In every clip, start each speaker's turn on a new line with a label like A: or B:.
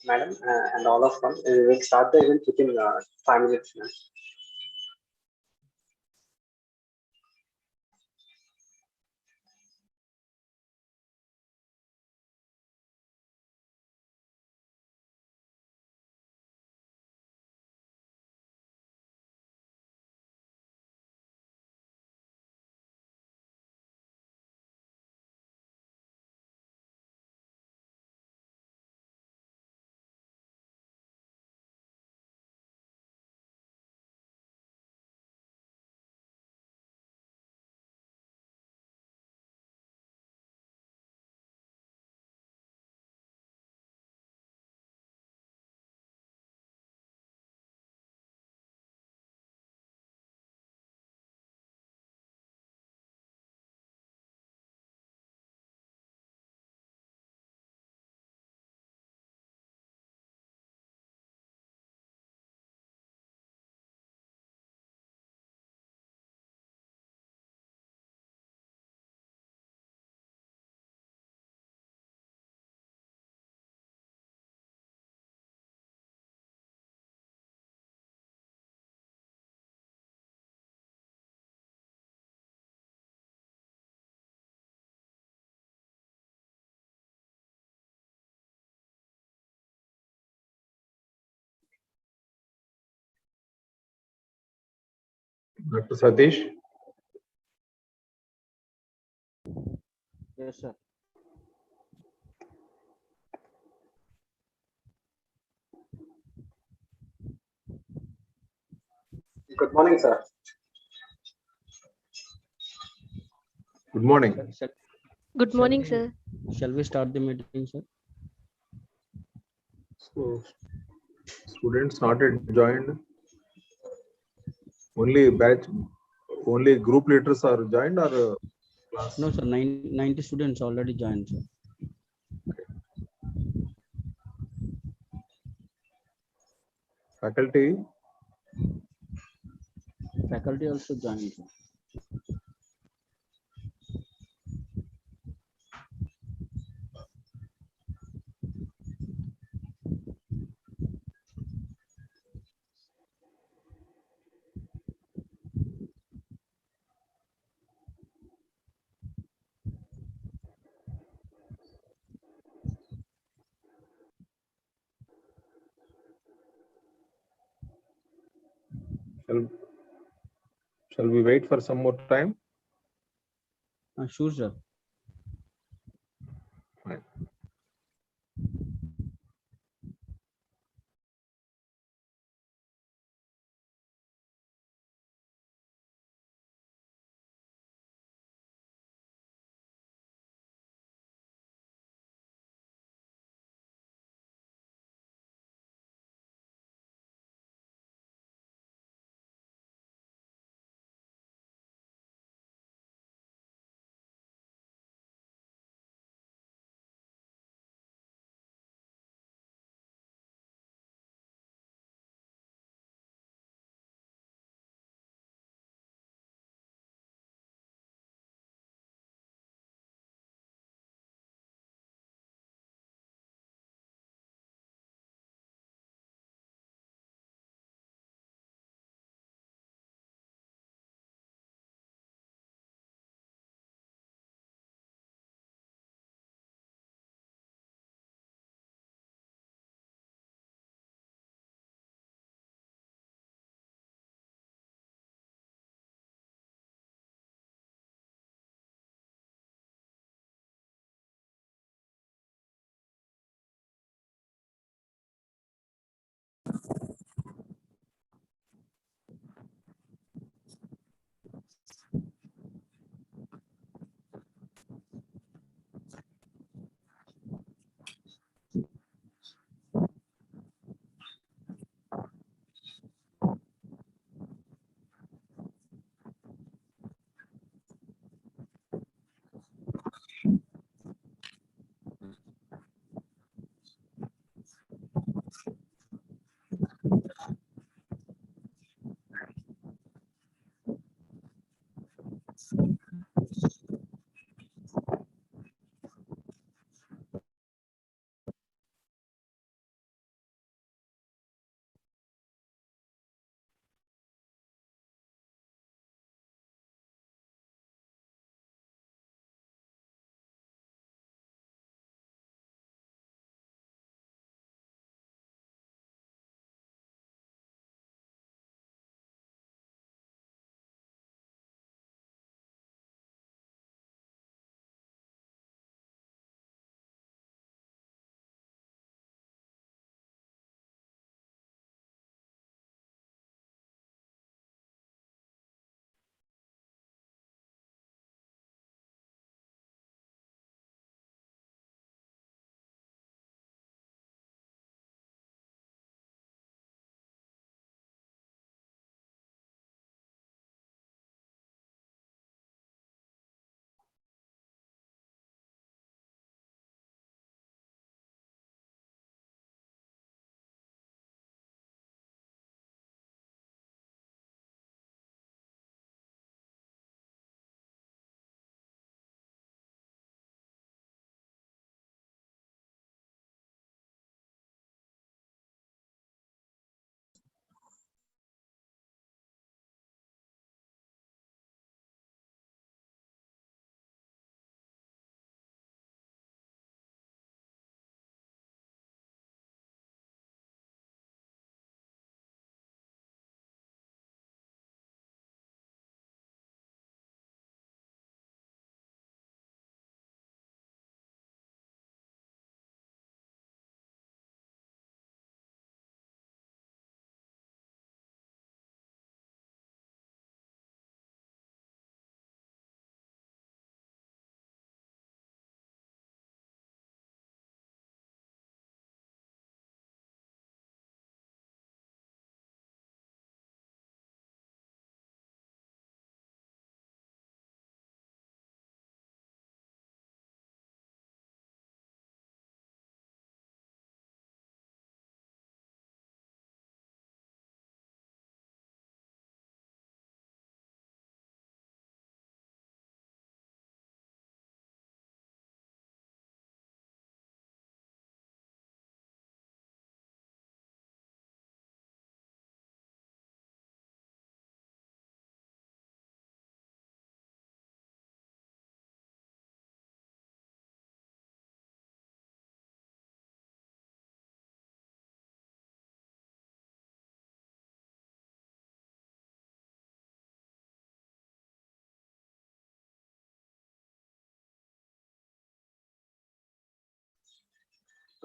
A: Madam, and all of them, we will start the event within 5 minutes. Ma'am.
B: Dr. Satish.
C: Yes, sir.
A: Good morning, sir.
B: Good morning.
D: Good morning, sir.
C: Shall we start the meeting, sir?
B: So, students not yet joined. Only group leaders are joined, or class?
C: No, sir. 90 students already joined, sir.
B: Faculty.
C: Faculty also joined, sir.
B: Shall we wait for some more time?
C: Sure, sir.
B: Fine.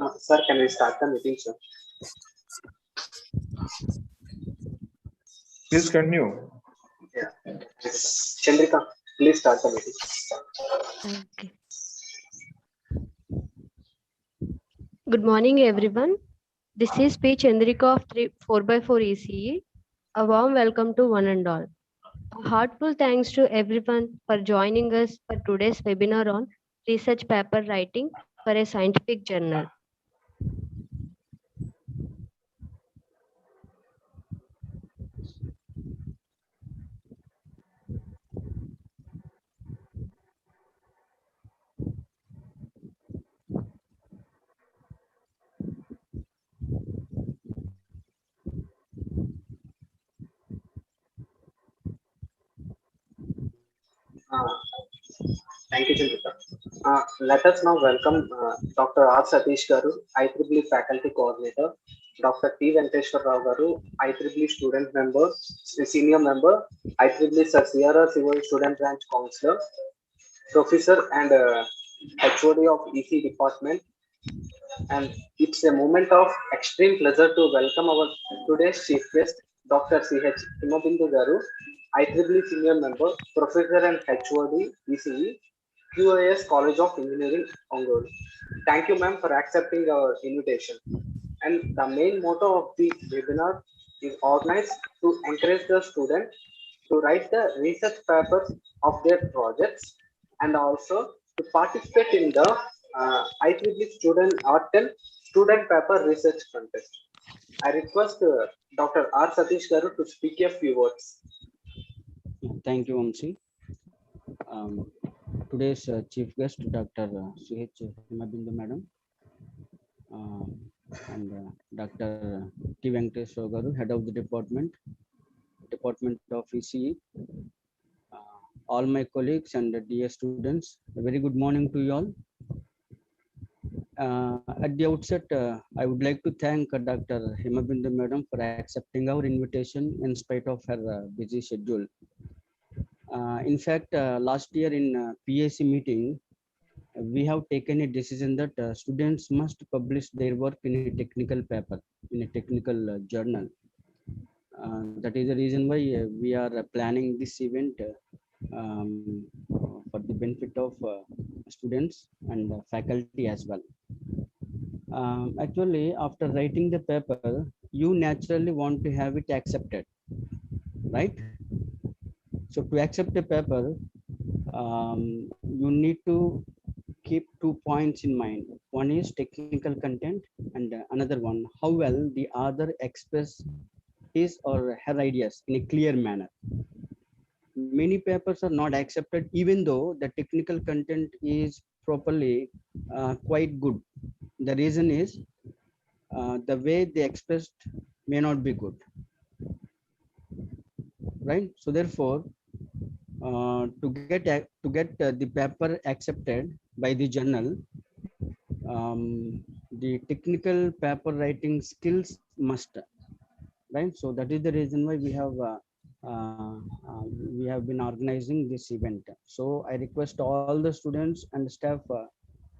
A: Sir, can we start the meeting, sir?
B: Please continue.
A: Yeah. Chandrika, please start the meeting.
D: Okay. Good morning, everyone. This is P. Chandrika of 4x4 ECE. A warm welcome to one and all. A heartfelt thanks to everyone for joining us for today's webinar on research paper writing for a scientific journal.
A: Thank you, Chandrika. Let us now welcome Dr. R. Satish Garu, IEEE Faculty Coordinator, Dr. T. Venkateshwar Rao Garu, IEEE Student Member, Senior Member, IEEE Sierra Civil Student Branch Counselor, Professor and HOD of EC Department. And it's a moment of extreme pleasure to welcome our today's chief guest, Dr. C.H. Himabindu Garu, IEEE Senior Member, Professor and HOD, ECE, QAS College of Engineering, Ongole. Thank you, ma'am, for accepting our invitation. And the main motto of the webinar is organized to encourage the student to write the research papers of their projects and also to participate in the IEEE Student Art and Student Paper Research Contest. I request Dr. R. Satish Garu to speak a few words.
C: Thank you, Vamsi. Today's chief guest, Dr. C.H. Himabindu Madam, and Dr. T. Venkateshwar Garu, Head of the Department of ECE, all my colleagues and dear students, a very good morning to you all. At the outset, I would like to thank Dr. Himabindu Madam for accepting our invitation in spite of her busy schedule. In fact, last year in PAC meeting, we have taken a decision that students must publish their work in a technical paper, in a technical journal. That is the reason why we are planning this event for the benefit of students and faculty as well. Actually, after writing the paper, you naturally want to have it accepted, right? So to accept a paper, you need to keep 2 points in mind. One is technical content, and another one, how well the author express his or her ideas in a clear manner. Many papers are not accepted even though the technical content is properly quite good. The reason is the way they expressed may not be good, right? So therefore, to get the paper accepted by the journal, the technical paper writing skills must, right? So that is the reason why we have been organizing this event. So I request all the students and staff to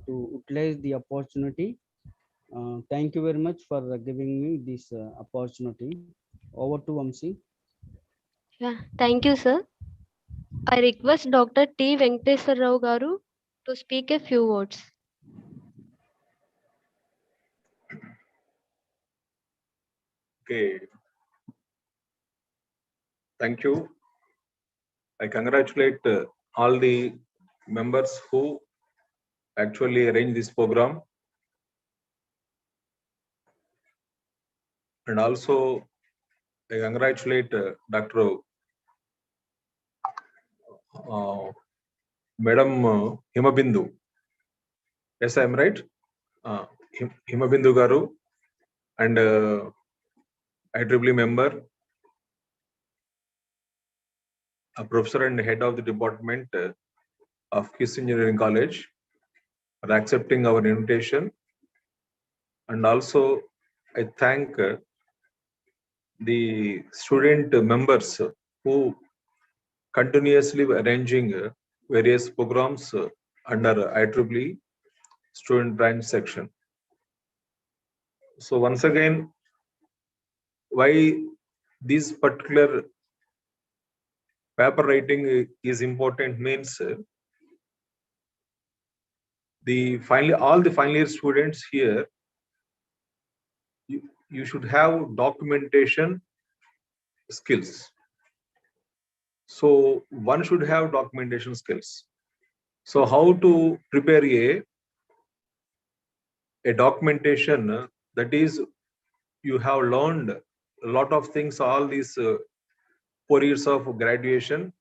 C: utilize the opportunity. Thank you very much for giving me this opportunity. Over to Vamsi.
D: Yeah, thank you, sir. I request Dr. T. Venkateshwar Rao Garu to speak a few words.
B: Okay. Thank you. I congratulate all the members who actually arranged this program. And also, I congratulate Dr. Madam Himabindu. Yes, I am right. Himabindu Garu and IEEE member, a professor and head of the department of KISS Engineering College, for accepting our invitation. And also, I thank the student members who continuously arranging various programs under IEEE student branch section. So once again, why this particular paper writing is important means all the final year students here, you should have documentation skills. So one should have documentation skills. So how to prepare a documentation, that is, you have learned a lot of things all these 4 years of graduation,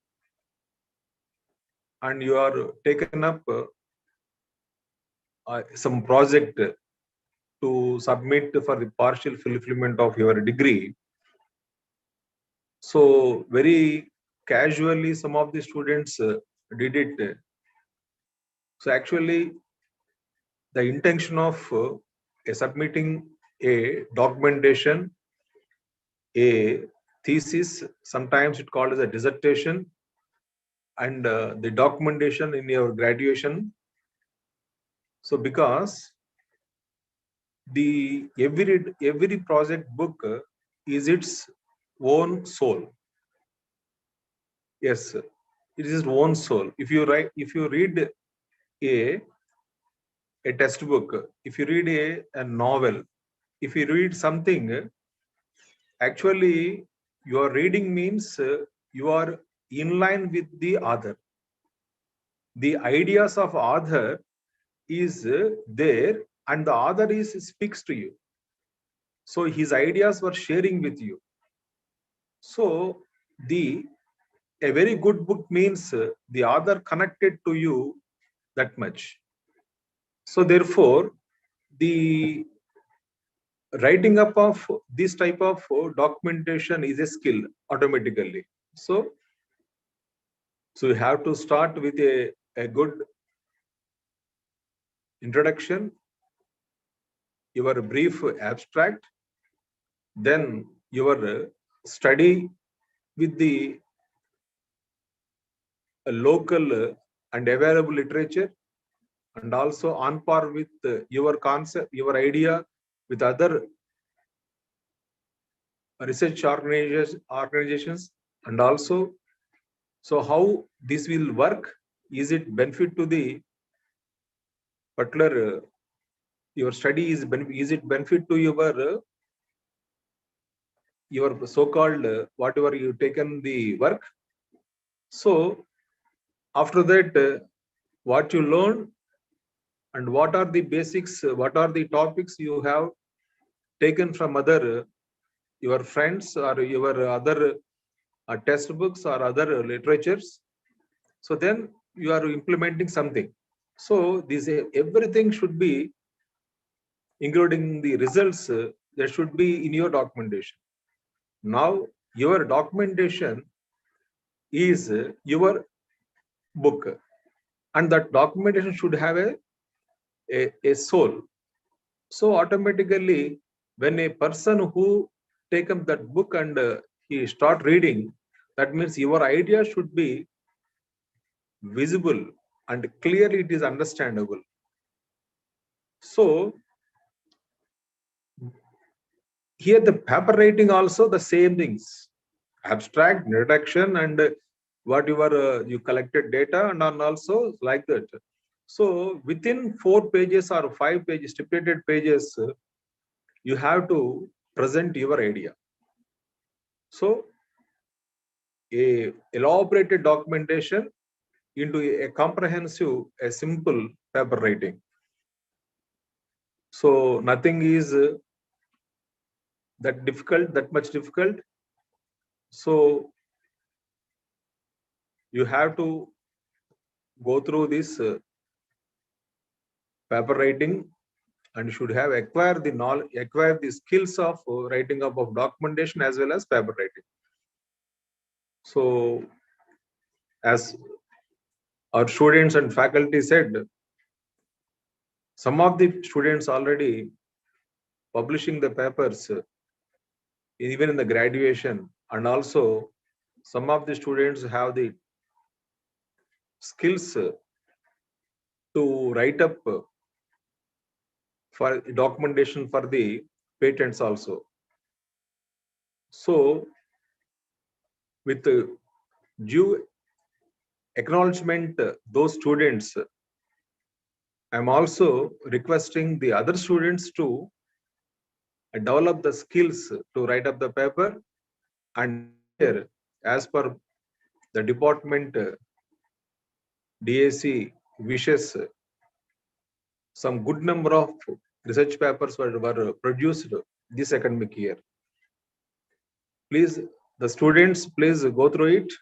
B: and you are taken up some project to submit for the partial fulfillment of your degree. So very casually some of the students did it. So actually the intention of submitting a documentation, a thesis, sometimes it called as a dissertation, and the documentation in your graduation. So because the every project book is its own soul. Yes, it is its own soul. If you read a textbook, if you read a novel, if you read something, actually your reading means you are in line with the author. The ideas of author is there, and the author speaks to you. So his ideas were sharing with you. So a very good book means the author connected to you that much. So therefore, the writing up of this type of documentation is a skill automatically. So you have to start with a good introduction, your brief abstract, then your study with the local and available literature, and also on par with your concept, your idea with other research organizations, and also so how this will work. Is it benefit to the particular your study, is it benefit to your so-called whatever you taken the work. So after that, what you learn and what are the basics, what are the topics you have taken from other your friends or your other textbooks or other literatures. So then you are implementing something. So this everything should be, including the results, that should be in your documentation. Now your documentation is your book, and that documentation should have a soul. So automatically, when a person who take up that book and he start reading, that means your idea should be visible and clearly it is understandable. So here the paper writing also the same things, abstract, introduction, and whatever you collected data, and also like that. So within 4 pages or 5 pages, stipulated pages, you have to present your idea. So a elaborated documentation into a comprehensive, a simple paper writing. So nothing is that much difficult. So you have to go through this paper writing, and should have acquired the knowledge, acquire the skills of writing up of documentation as well as paper writing. So as our students and faculty said, some of the students already publishing the papers even in the graduation, and also some of the students have the skills to write up for documentation for the patents also. So with due acknowledgement those students, I'm also requesting the other students to develop the skills to write up the paper, and here, as per the department DAC wishes, some good number of research papers were produced this academic year. Please, the students, please go through it.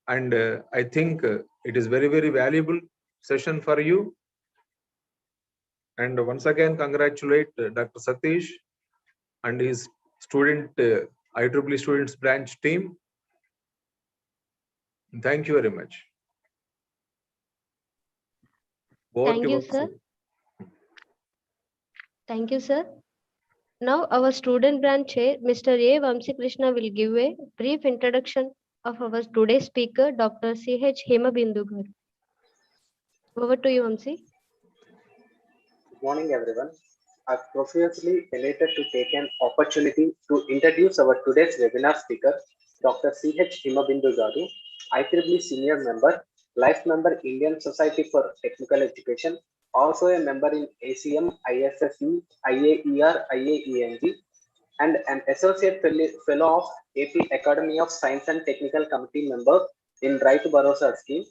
B: And I think it is very, very valuable session for you. And once again, congratulate Dr. Satish and his student, IEEE students branch team. Thank you very much. Over
D: Thank
B: to
D: you,
B: Vamsi.
D: sir. Thank you, sir. Now, our student branch chair, Mr. A. Vamsi Krishna, will give a brief introduction of our today's speaker, Dr. C.H. Hemabindu Garu. Over to you, Vamsi.
A: Good morning, everyone. I'm profusely elated to take an opportunity to introduce our today's webinar speaker, Dr. C.H. Hemabindu Garu, IEEE Senior Member, Life Member, Indian Society for Technical Education, also a member in ACM, ISSE, IAER, IAENG, and an Associate Fellow of AP Academy of Science and Technical Committee member in Right to Bharosa Scheme,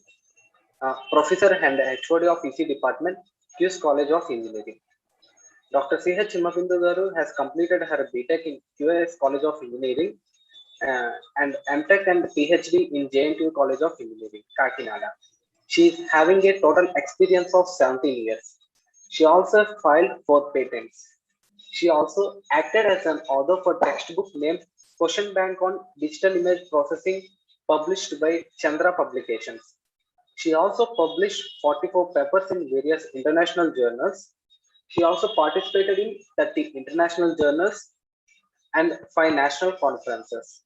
A: Professor and HOD of EC Department, QS College of Engineering. Dr. C.H. Hemabindu Garu has completed her BTech in QS College of Engineering and MTech and PhD in JNTU College of Engineering, Kakinada. She is having a total experience of 17 years. She also filed 4 patents. She also acted as an author for textbook named Question Bank on Digital Image Processing, published by Chandra Publications. She also published 44 papers in various international journals. She also participated in 30 international journals and 5 national conferences.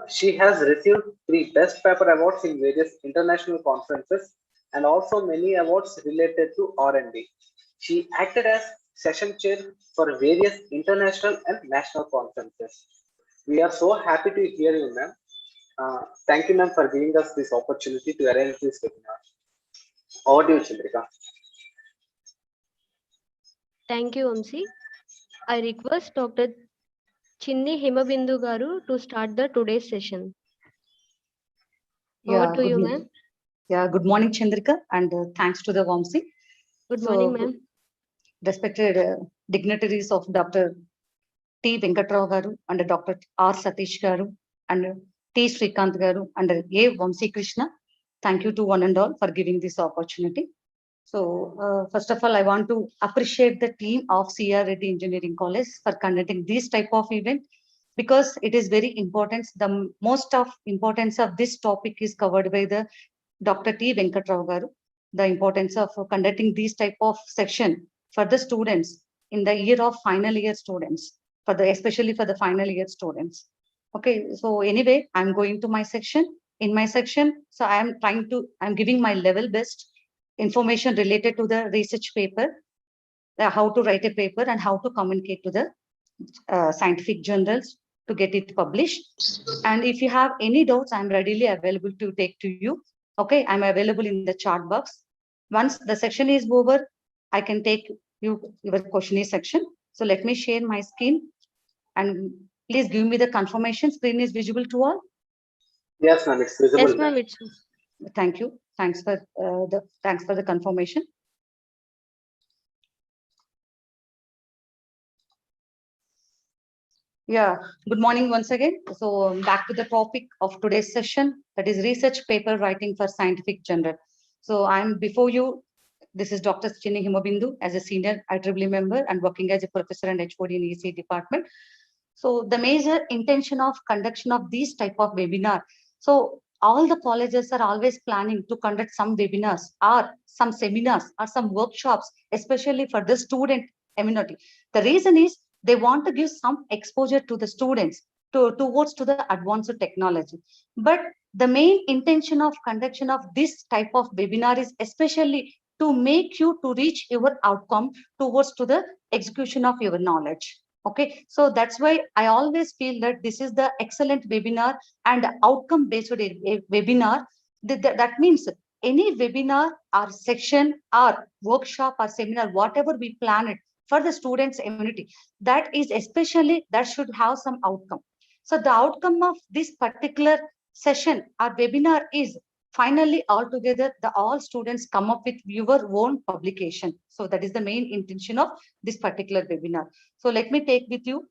A: She has received 3 Best Paper Awards in various international conferences and also many awards related to R&D. She acted as session chair for various international and national conferences. We are so happy to hear you, ma'am. Thank you, ma'am, for giving us this opportunity to arrange this webinar. Over to you, Chandrika.
D: Thank you, Vamsi. I request Dr. Chinni Hemabindu Garu to start the today's session. Over to you, ma'am.
E: Yeah, good morning, Chandrika, and thanks to the Vamsi.
D: Good morning, ma'am.
E: Respected dignitaries of Dr. T. Venkatrao Garu and Dr. R. Satish Garu and T. Srikanth Garu and A. Vamsi Krishna. Thank you to one and all for giving this opportunity. So, first of all, I want to appreciate the team of C.R. Reddy Engineering College for conducting this type of event, because it is very important. The most of importance of this topic is covered by the Dr. T. Venkatrao Garu. The importance of conducting this type of section for the students in the year of final year students, especially for the final year students. Okay, so anyway, I'm going to my section. In my section, so I'm giving my level best information related to the research paper, how to write a paper and how to communicate to the scientific journals to get it published. And if you have any doubts, I'm readily available to take to you. Okay, I'm available in the chat box. Once the section is over, I can take your questionnaire section. So let me share my screen and please give me the confirmation. Screen is visible to all?
A: Yes, ma'am, it's visible.
D: Yes, ma'am, it's
E: Thank you. Thanks for the confirmation. Yeah, good morning once again. So back to the topic of today's session, that is research paper writing for scientific journal. So I'm before you. This is Dr. Chinni Hemabindu as a senior IEEE member and working as a professor and HOD in EC department. So the major intention of conduction of these type of webinar. So all the colleges are always planning to conduct some webinars or some seminars or some workshops, especially for the student community. The reason is they want to give some exposure to the students towards to the advanced technology. But the main intention of conduction of this type of webinar is especially to make you to reach your outcome towards to the execution of your knowledge. Okay, so that's why I always feel that this is the excellent webinar and outcome based webinar. That means any webinar or section or workshop or seminar, whatever we plan it for the students' immunity, that is especially that should have some outcome. So the outcome of this particular session or webinar is finally altogether the all students come up with your own publication. So that is the main intention of this particular webinar. So let me take with you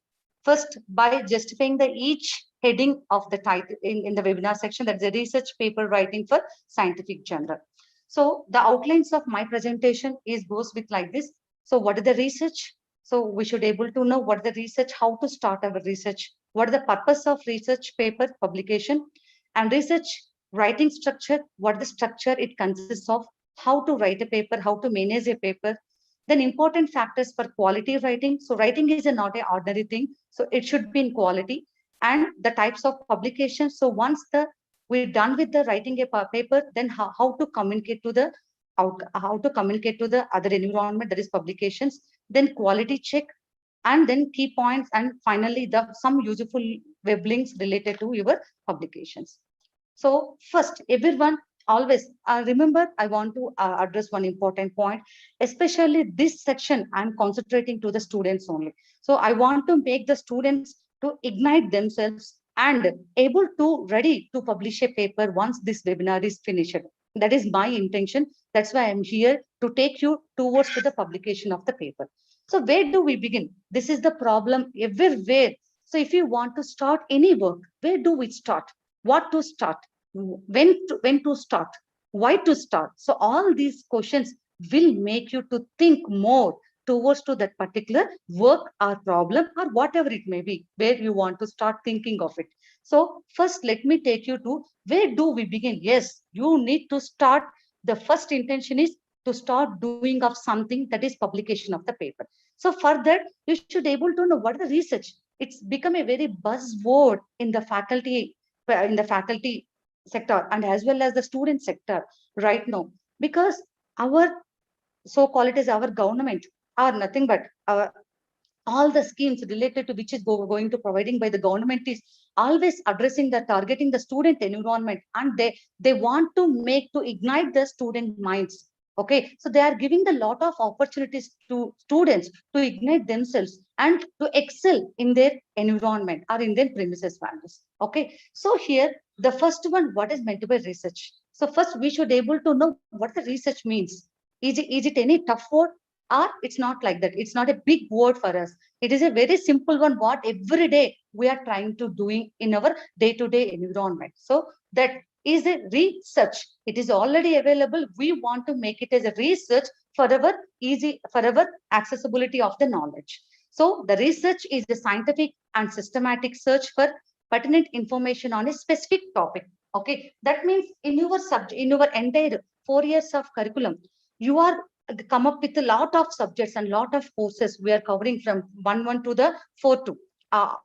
E: first by justifying the each heading of the title in the webinar section, that's a research paper writing for scientific journal. So the outlines of my presentation is goes with like this. So what is the research? So we should able to know what the research, how to start our research, what is the purpose of research paper publication, and research writing structure, what the structure it consists of, how to write a paper, how to manage a paper, then important factors for quality writing. So writing is not an ordinary thing. So it should be in quality, and the types of publications. So once we're done with the writing a paper, then how to communicate to the how to communicate to the other environment, that is publications, then quality check, and then key points, and finally the some useful web links related to your publications. So first, everyone always remember, I want to address one important point, especially this section, I'm concentrating to the students only. So I want to make the students to ignite themselves and able to ready to publish a paper once this webinar is finished. That is my intention. That's why I'm here to take you towards to the publication of the paper. So where do we begin? This is the problem everywhere. So if you want to start any work, where do we start? What to start, when to start, why to start? So all these questions will make you to think more towards to that particular work or problem or whatever it may be, where you want to start thinking of it. So first, let me take you to where do we begin? Yes, you need to start. The first intention is to start doing of something, that is publication of the paper. So for that, you should able to know what is the research. It's become a very buzzword in the faculty sector and as well as the student sector right now, because our so-called it is our government are nothing but all the schemes related to which is going to providing by the government is always addressing the targeting the student environment, and they want to make to ignite the student minds. Okay, so they are giving the lot of opportunities to students to ignite themselves and to excel in their environment or in their premises values. Okay, so here the first one, what is meant by research? So first we should able to know what the research means. Is it any tough word? Or it's not like that. It's not a big word for us. It is a very simple one, what every day we are trying to doing in our day-to-day environment. So that is a research. It is already available. We want to make it as a research for our accessibility of the knowledge. So the research is a scientific and systematic search for pertinent information on a specific topic. Okay, that means in your subject, in your entire 4 years of curriculum, you are come up with a lot of subjects and lot of courses we are covering from 1 to the 4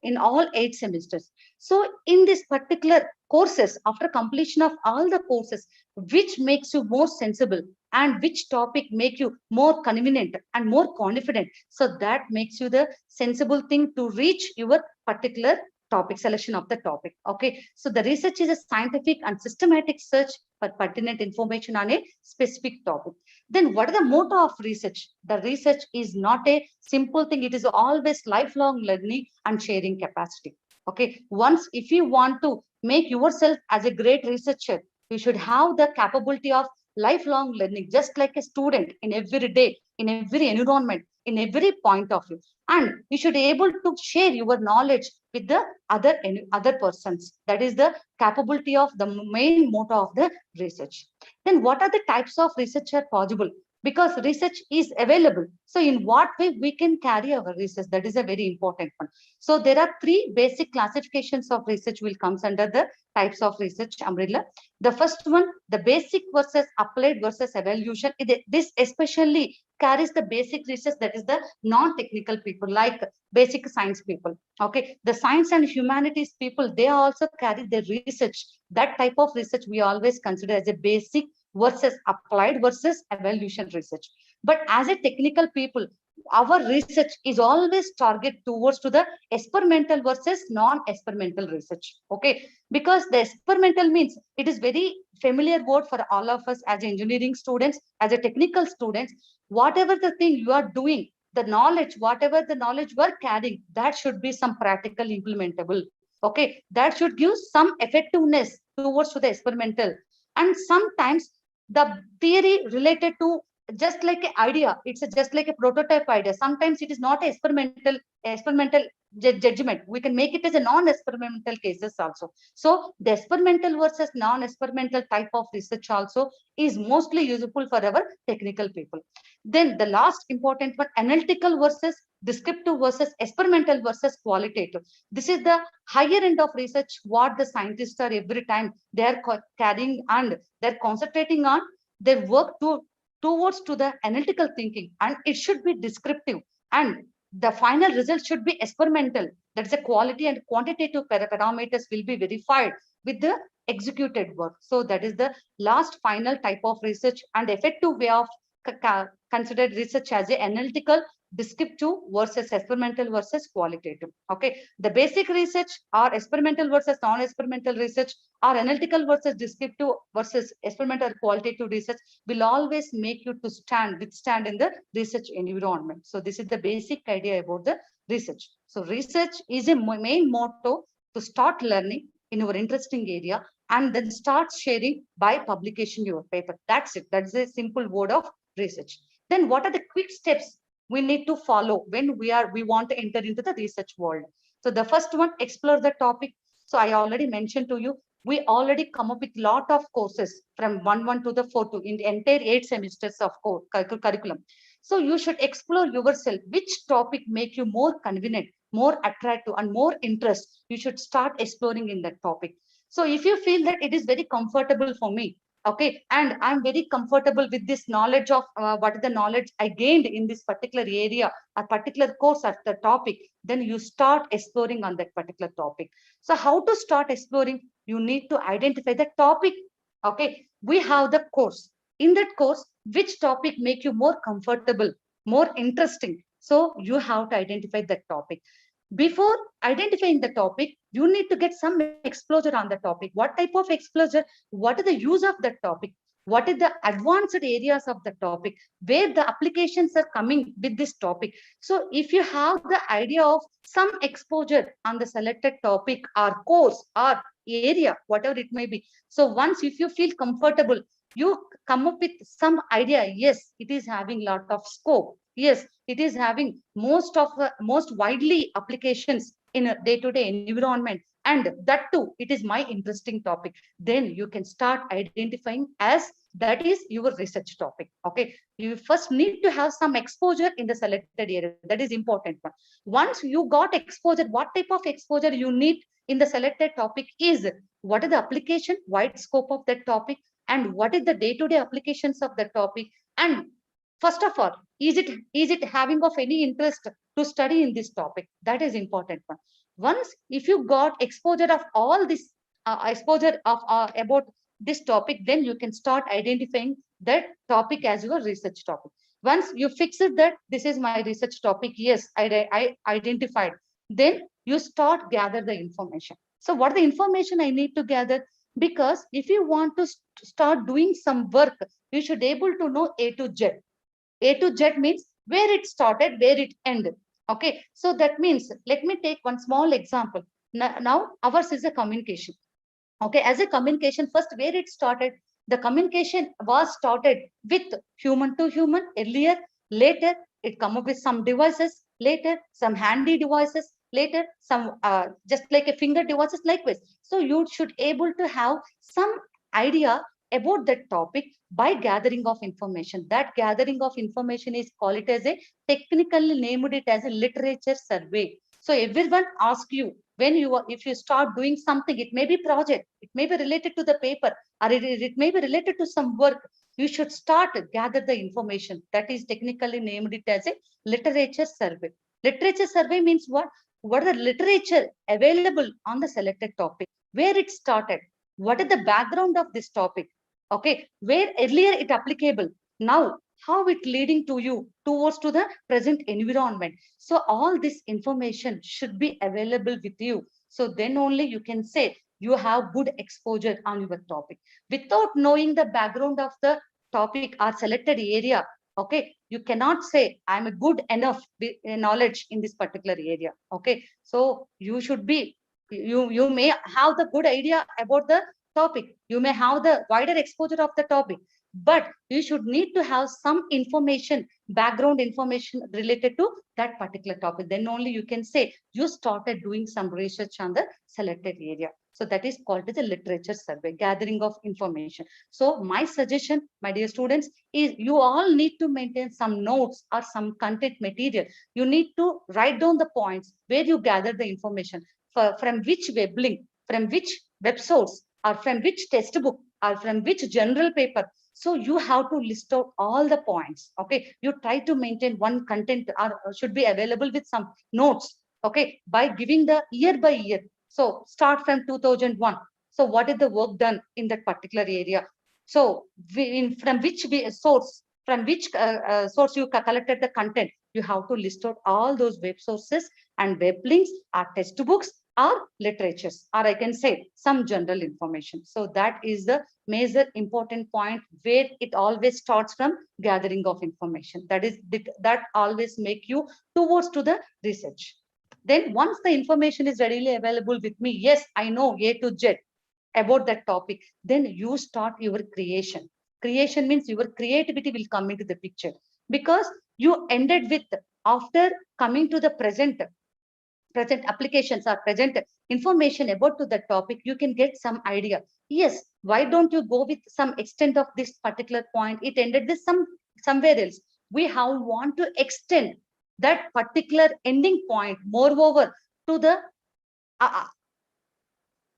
E: in all 8 semesters. So in this particular courses, after completion of all the courses, which makes you more sensible and which topic make you more convenient and more confident, so that makes you the sensible thing to reach your particular topic selection of the topic. Okay, so the research is a scientific and systematic search for pertinent information on a specific topic. Then what is the motto of research? The research is not a simple thing. It is always lifelong learning and sharing capacity. Okay, once if you want to make yourself as a great researcher, you should have the capability of lifelong learning, just like a student in every day, in every environment, in every point of view. And you should be able to share your knowledge with the other persons. That is the capability of the main motto of the research. Then what are the types of research are possible? Because research is available. So in what way we can carry our research? That is a very important one. So there are 3 basic classifications of research will comes under the types of research umbrella. The first one, the basic versus applied versus evaluation. This especially carries the basic research, that is the non-technical people like basic science people. Okay, the science and humanities people, they also carry the research. That type of research we always consider as a basic versus applied versus evaluation research. But as a technical people, our research is always target towards to the experimental versus non-experimental research. Okay, because the experimental means it is very familiar word for all of us as engineering students, as a technical students. Whatever the thing you are doing, the knowledge, whatever the knowledge you are carrying, that should be some practical implementable. Okay, that should give some effectiveness towards to the experimental. And sometimes the theory related to just like an idea, it's just like a prototype idea. Sometimes it is not experimental judgment. We can make it as a non-experimental cases also. So the experimental versus non-experimental type of research also is mostly useful for our technical people. Then the last important one, analytical versus descriptive versus experimental versus qualitative. This is the higher end of research what the scientists are every time they are carrying and they're concentrating on their work towards to the analytical thinking, and it should be descriptive, and the final result should be experimental. That's the quality and quantitative parameters will be verified with the executed work. So that is the last final type of research and effective way of considered research as a analytical, descriptive versus experimental versus qualitative. Okay, the basic research or experimental versus non-experimental research or analytical versus descriptive versus experimental or qualitative research will always make you to withstand in the research environment. So this is the basic idea about the research. So research is a main motto to start learning in your interesting area and then start sharing by publication your paper. That's it. That's a simple word of research. Then what are the quick steps we need to follow when we want to enter into the research world? So the first one, explore the topic. So I already mentioned to you, we already come up with lot of courses from 1 to the 4 in the entire 8 semesters of curriculum. So you should explore yourself which topic make you more convenient, more attractive and more interest. You should start exploring in that topic. So if you feel that it is very comfortable for me, okay, and I'm very comfortable with this knowledge of what is the knowledge I gained in this particular area, a particular course at the topic, then you start exploring on that particular topic. So how to start exploring? You need to identify the topic. Okay, we have the course. In that course, which topic make you more comfortable, more interesting? So you have to identify that topic. Before identifying the topic, you need to get some exposure on the topic. What type of exposure? What is the use of that topic? What is the advanced areas of the topic? Where the applications are coming with this topic? So if you have the idea of some exposure on the selected topic or course or area, whatever it may be. So once if you feel comfortable, you come up with some idea. Yes, it is having lot of scope. Yes, it is having most widely applications in a day-to-day environment, and that too it is my interesting topic. Then you can start identifying as that is your research topic. Okay, you first need to have some exposure in the selected area. That is important one. Once you got exposure, what type of exposure you need in the selected topic is what is the application, wide scope of that topic, and what is the day-to-day applications of that topic. And first of all, is it having of any interest to study in this topic? That is important one. Once if you got exposure of all this exposure of about this topic, then you can start identifying that topic as your research topic. Once you fix it that this is my research topic, yes, I identified, then you start gather the information. So what the information I need to gather? Because if you want to start doing some work, you should able to know A to Z. A to Z means where it started, where it ended. Okay, so that means, let me take one small example. Now ours is a communication. Okay, as a communication, first where it started, the communication was started with human to human earlier. Later, it come up with some devices. Later, some handy devices. Later, some just like a finger devices likewise. So you should able to have some idea about that topic by gathering of information. That gathering of information is called it as a technically named it as a literature survey. So everyone asks you when you are, if you start doing something, it may be project, it may be related to the paper, or it may be related to some work. You should start gather the information. That is technically named it as a literature survey. Literature survey means what? What are the literature available on the selected topic? Where it started? What is the background of this topic? Okay, where earlier it applicable? Now, how it leading to you towards to the present environment. So all this information should be available with you. So then only you can say you have good exposure on your topic. Without knowing the background of the topic or selected area, okay, you cannot say I'm a good enough knowledge in this particular area. Okay, so you should be, you may have the good idea about the topic, you may have the wider exposure of the topic, but you should need to have some information, background information related to that particular topic. Then only you can say you started doing some research on the selected area. So that is called as a literature survey, gathering of information. So my suggestion, my dear students, is you all need to maintain some notes or some content material. You need to write down the points where you gather the information, from which web link, from which web source, or from which textbook, or from which general paper. So you have to list out all the points. Okay, you try to maintain one content or should be available with some notes. Okay, by giving the year by year. So start from 2001. So what is the work done in that particular area? So from which source, from which source you collected the content, you have to list out all those web sources and web links, or textbooks, or literatures, or I can say some general information. So that is the major important point where it always starts from gathering of information. That always make you towards to the research. Then once the information is readily available with me, yes, I know A to Z about that topic, then you start your creation. Creation means your creativity will come into the picture, because you ended with, after coming to the present applications or present information about to the topic, you can get some idea. Yes, why don't you go with some extent of this particular point? It ended with somewhere else. We have want to extend that particular ending point, moreover, to the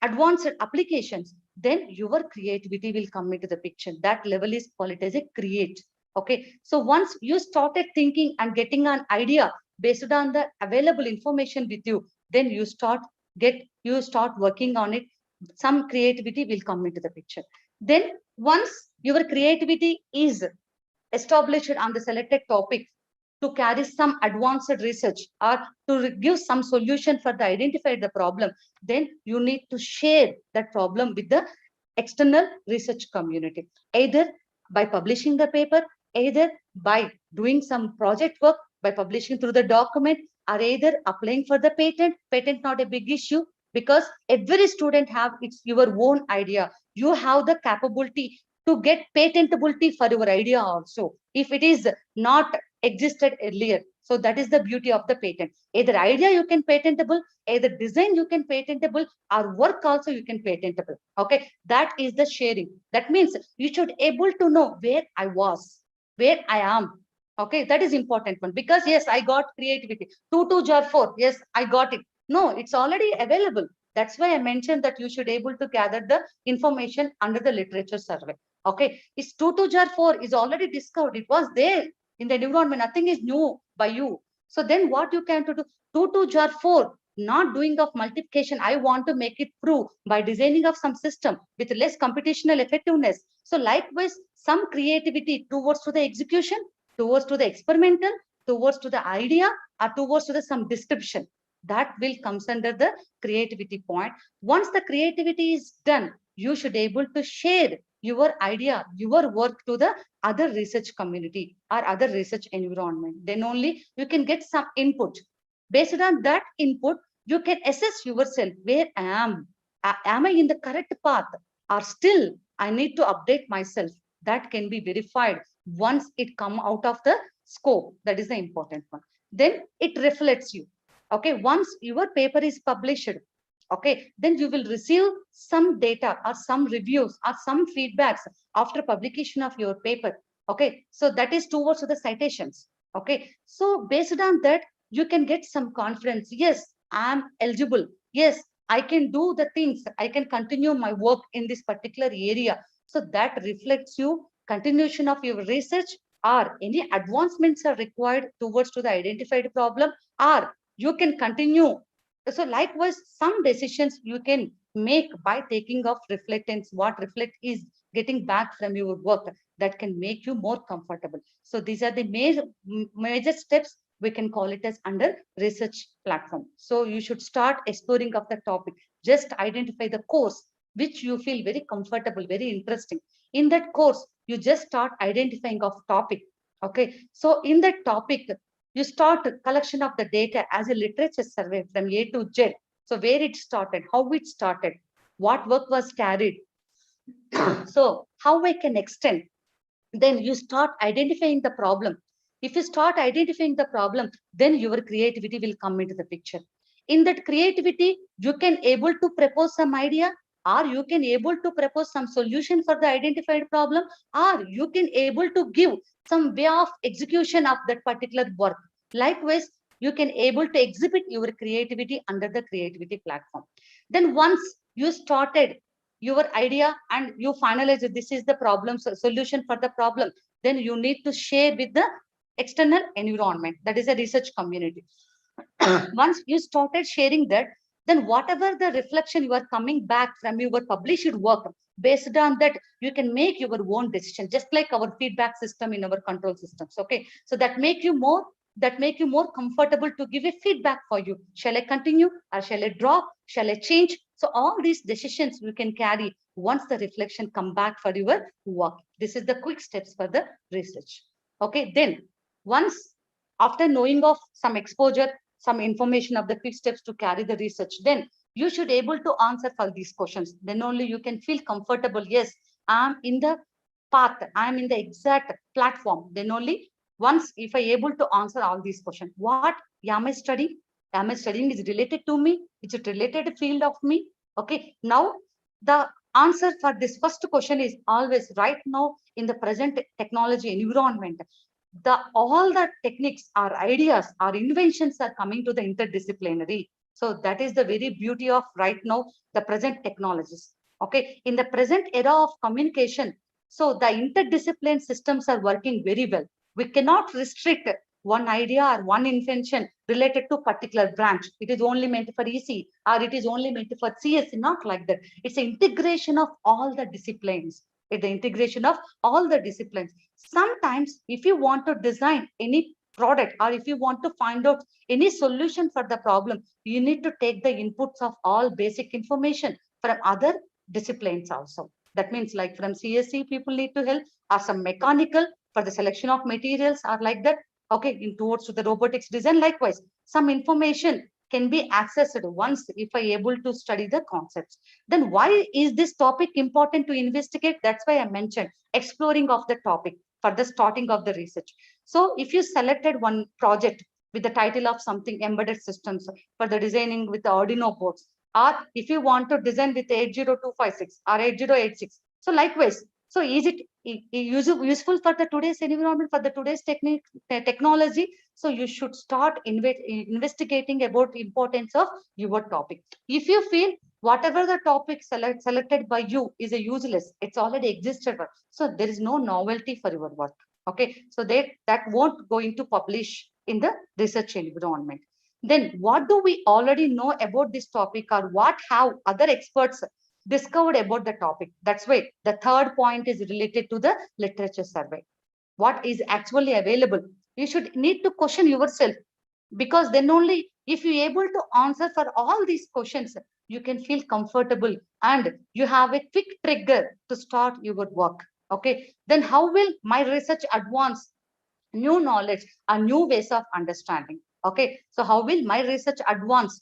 E: advanced applications. Then your creativity will come into the picture. That level is called as a create. Okay, so once you started thinking and getting an idea based on the available information with you, then you start working on it. Some creativity will come into the picture. Then once your creativity is established on the selected topic, to carry some advanced research or to give some solution for the identify the problem, then you need to share that problem with the external research community, either by publishing the paper, either by doing some project work, by publishing through the document, or either applying for the patent. Not a big issue, because every student have it's your own idea. You have the capability to get patentability for your idea also, if it is not existed earlier. So that is the beauty of the patent. Either idea you can patentable, either design you can patentable, or work also you can patentable. Okay, that is the sharing. That means you should able to know where I was, where I am. Okay, that is important one, because yes, I got creativity. 2 2 jar 4. Yes, I got it. No, it's already available. That's why I mentioned that you should able to gather the information under the literature survey. Okay, it's 2 2 jar 4 is already discovered. It was there in the environment. Nothing is new by you. So then what you can to do? 2 2 jar 4, not doing of multiplication. I want to make it prove by designing of some system with less computational effectiveness. So likewise, some creativity towards to the execution, towards to the experimental, towards to the idea, or towards to the some description. That will comes under the creativity point. Once the creativity is done, you should able to share your idea, your work to the other research community or other research environment. Then only you can get some input. Based on that input, you can assess yourself, where I am. Am I in the correct path, or still I need to update myself? That can be verified once it come out of the scope. That is the important one. Then it reflects you. Okay, once your paper is published, okay, then you will receive some data or some reviews or some feedbacks after publication of your paper. Okay, so that is towards the citations. Okay, so based on that, you can get some confidence. Yes, I am eligible. Yes, I can do the things. I can continue my work in this particular area. So that reflects you continuation of your research, or any advancements are required towards to the identified problem, or you can continue. So likewise, some decisions you can make by taking of reflectance. What reflect is getting back from your work that can make you more comfortable. So these are the major steps. We can call it as under research platform. So you should start exploring of the topic. Just identify the course which you feel very comfortable, very interesting. In that course, you just start identifying of topic. Okay. So in that topic, you start collection of the data as a literature survey from A to Z. So where it started, how it started, what work was carried. So how I can extend. Then you start identifying the problem. If you start identifying the problem, then your creativity will come into the picture. In that creativity, you can able to propose some idea, or you can able to propose some solution for the identified problem, or you can able to give some way of execution of that particular work. Likewise, you can able to exhibit your creativity under the creativity platform. Then once you started your idea and you finalize that this is the problem solution for the problem, then you need to share with the external environment, that is a research community. Once you started sharing that, then whatever the reflection you are coming back from your published work, based on that you can make your own decision, just like our feedback system in our control systems. Okay, so that make you more comfortable to give a feedback for you. Shall I continue or shall I drop? Shall I change? So all these decisions you can carry once the reflection come back for your work. This is the quick steps for the research. Okay, then once after knowing of some exposure, some information of the quick steps to carry the research, then you should able to answer for these questions. Then only you can feel comfortable. Yes, I'm in the path, I'm in the exact platform. Then only once if I able to answer all these questions, what am I studying? Am I studying is related to me? It's a related field of me. Okay, now the answer for this first question is always right now in the present technology environment. All the techniques or ideas or inventions are coming to the interdisciplinary. So that is the very beauty of right now the present technologies. Okay, in the present era of communication, so the interdiscipline systems are working very well. We cannot restrict one idea or one invention related to particular branch. It is only meant for EC or it is only meant for CSC, not like that. It's an integration of all the disciplines. It's the integration of all the disciplines. Sometimes if you want to design any product or if you want to find out any solution for the problem, you need to take the inputs of all basic information from other disciplines also. That means like from CSC, people need to help, or some mechanical for the selection of materials or like that. Okay, in towards to the robotics design, likewise, some information can be accessed once if I able to study the concepts. Then why is this topic important to investigate? That's why I mentioned exploring of the topic for the starting of the research. So if you selected one project with the title of something embedded systems for the designing with the Arduino boards, or if you want to design with 80256 or 8086, so likewise, so is it useful for the today's environment, for the today's technology? So you should start investigating about the importance of your topic. If you feel whatever the topic selected by you is a useless, it's already existed, so there is no novelty for your work. Okay, so that won't going to publish in the research environment. Then what do we already know about this topic, or what have other experts discovered about the topic? That's why the third point is related to the literature survey. What is actually available? You should need to question yourself, because then only if you're able to answer for all these questions, you can feel comfortable and you have a quick trigger to start your work. Okay, then how will my research advance new knowledge and new ways of understanding? Okay, so how will my research advance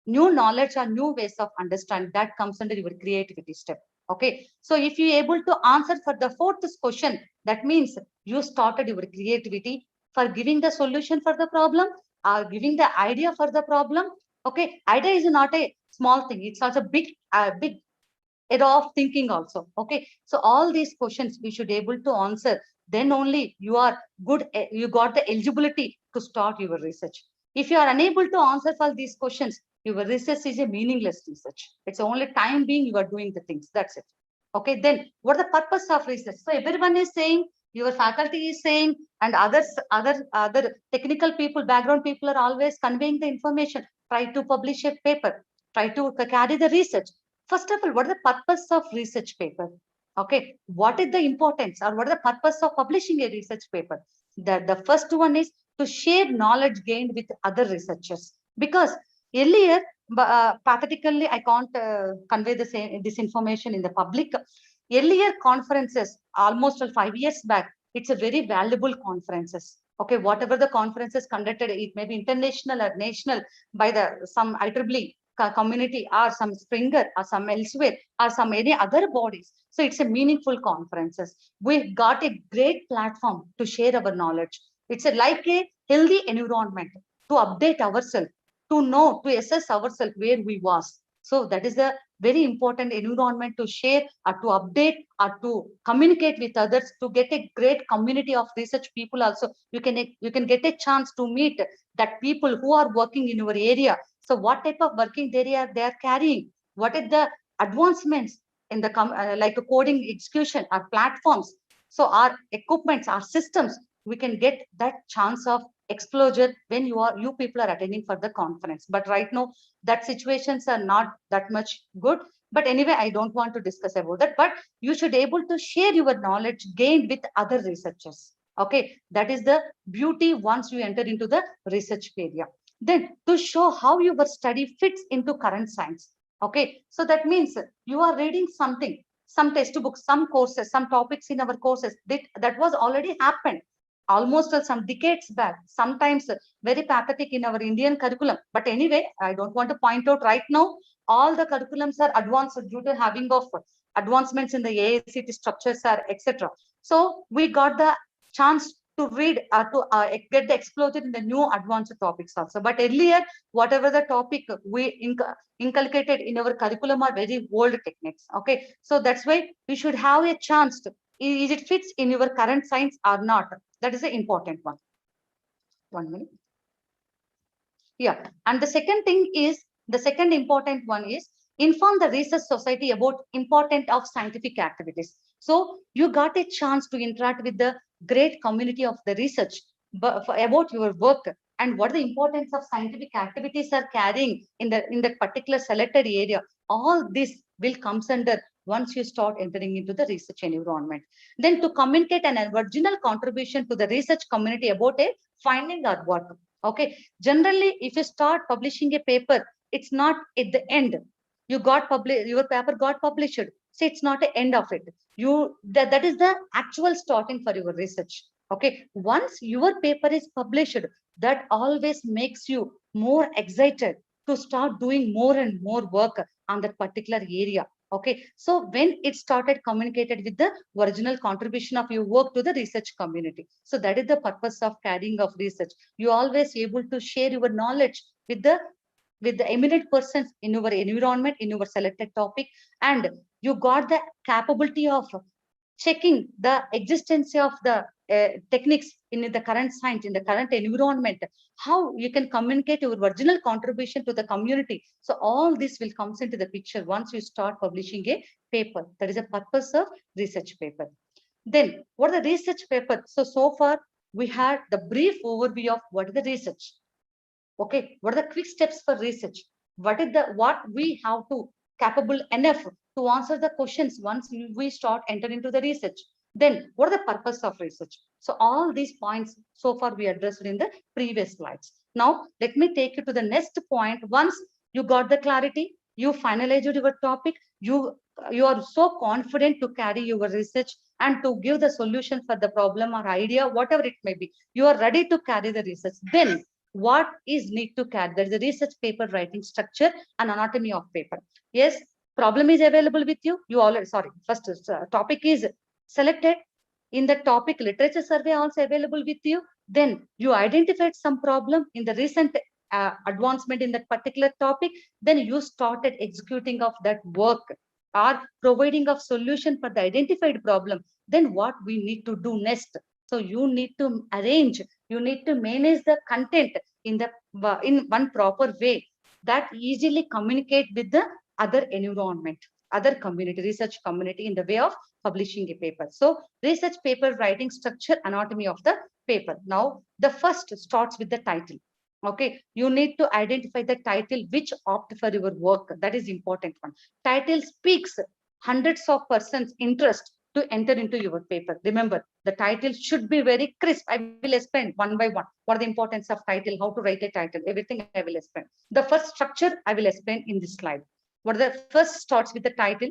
E: new knowledge and new ways of understanding? That comes under your creativity step. Okay, so if you're able to answer for the fourth question, that means you started your creativity for giving the solution for the problem or giving the idea for the problem. Okay, idea is not a small thing, it's also big era of thinking also. Okay, so all these questions we should able to answer, then only you are good, you got the eligibility to start your research. If you are unable to answer for these questions, your research is a meaningless research. It's only time being you are doing the things, that's it. Okay, then what the purpose of research? So everyone is saying, your faculty is saying, and other technical people, background people are always conveying the information. Try to publish a paper, try to carry the research. First of all, what is the purpose of research paper? Okay, what is the importance or what is the purpose of publishing a research paper? The first one is to share knowledge gained with other researchers. Because earlier, pathetically, I can't convey this information in the public. Earlier conferences, almost 5 years back, it's a very valuable conferences. Okay, whatever the conferences conducted, it may be international or national by the some IEEE community or some Springer or some elsewhere or some any other bodies. So it's a meaningful conferences. We got a great platform to share our knowledge. It's like a healthy environment to update ourselves, to know, to assess ourselves where we was. So that is a very important environment to share or to update or to communicate with others, to get a great community of research people. Also, you can get a chance to meet that people who are working in your area. So what type of working they are carrying? What is the advancements in the like a coding execution, our platforms? So our equipments, our systems, we can get that chance of exposure when you people are attending for the conference. But right now, that situations are not that much good. But anyway, I don't want to discuss about that. But you should able to share your knowledge gained with other researchers. Okay, that is the beauty once you enter into the research area. Then to show how your study fits into current science. Okay, so that means you are reading something, some textbooks, some courses, some topics in our courses that was already happened almost some decades back, sometimes very pathetic in our Indian curriculum. But anyway, I don't want to point out right now, all the curriculums are advanced due to having of advancements in the AICT structures are etc. So we got the chance to read to get the exposure in the new advanced topics also. But earlier, whatever the topic we inculcated in our curriculum are very old techniques. Okay, so that's why we should have a chance to, is it fits in your current science or not? That is the important one. 1 minute. Yeah, and the second important one is inform the research society about important of scientific activities. So you got a chance to interact with the great community of the research about your work and what the importance of scientific activities are carrying in the particular selected area. All this will comes under once you start entering into the research environment. Then to communicate an original contribution to the research community about a finding or work. Okay, generally, if you start publishing a paper, it's not at the end. You got published, your paper got published. So it's not the end of it. That is the actual starting for your research. Okay, once your paper is published, that always makes you more excited to start doing more and more work on that particular area. Okay, so when it started communicated with the original contribution of your work to the research community. So that is the purpose of carrying of research. You always able to share your knowledge with the eminent persons in your environment, in your selected topic, and you got the capability of checking the existence of the techniques in the current science, in the current environment, how you can communicate your original contribution to the community. So all this will comes into the picture once you start publishing a paper. That is a purpose of research paper. Then what are the research paper? So far we had the brief overview of what is the research. Okay, what are the quick steps for research? What we have to capable enough to answer the questions once we start enter into the research. Then what are the purpose of research? So all these points so far we addressed in the previous slides. Now let me take you to the next point. Once you got the clarity, you finalized your topic, you are so confident to carry your research and to give the solution for the problem or idea, whatever it may be. You are ready to carry the research. Then what is need to carry? There is a research paper writing structure and anatomy of paper. Yes, problem is available with you. You already, sorry, first topic is selected. In the topic literature survey also available with you. Then you identified some problem in the recent advancement in that particular topic. Then you started executing of that work or providing of solution for the identified problem. Then what we need to do next? So you need to arrange, you need to manage the content in one proper way that easily communicate with the other environment, other community, research community in the way of publishing a paper. So research paper writing structure, anatomy of the paper. Now the first starts with the title. Okay, you need to identify the title which opt for your work. That is important one. Title speaks hundreds of persons interest to enter into your paper. Remember, the title should be very crisp. I will explain one by one what are the importance of title, how to write a title, everything I will explain. The first structure I will explain in this slide. What the first starts with the title.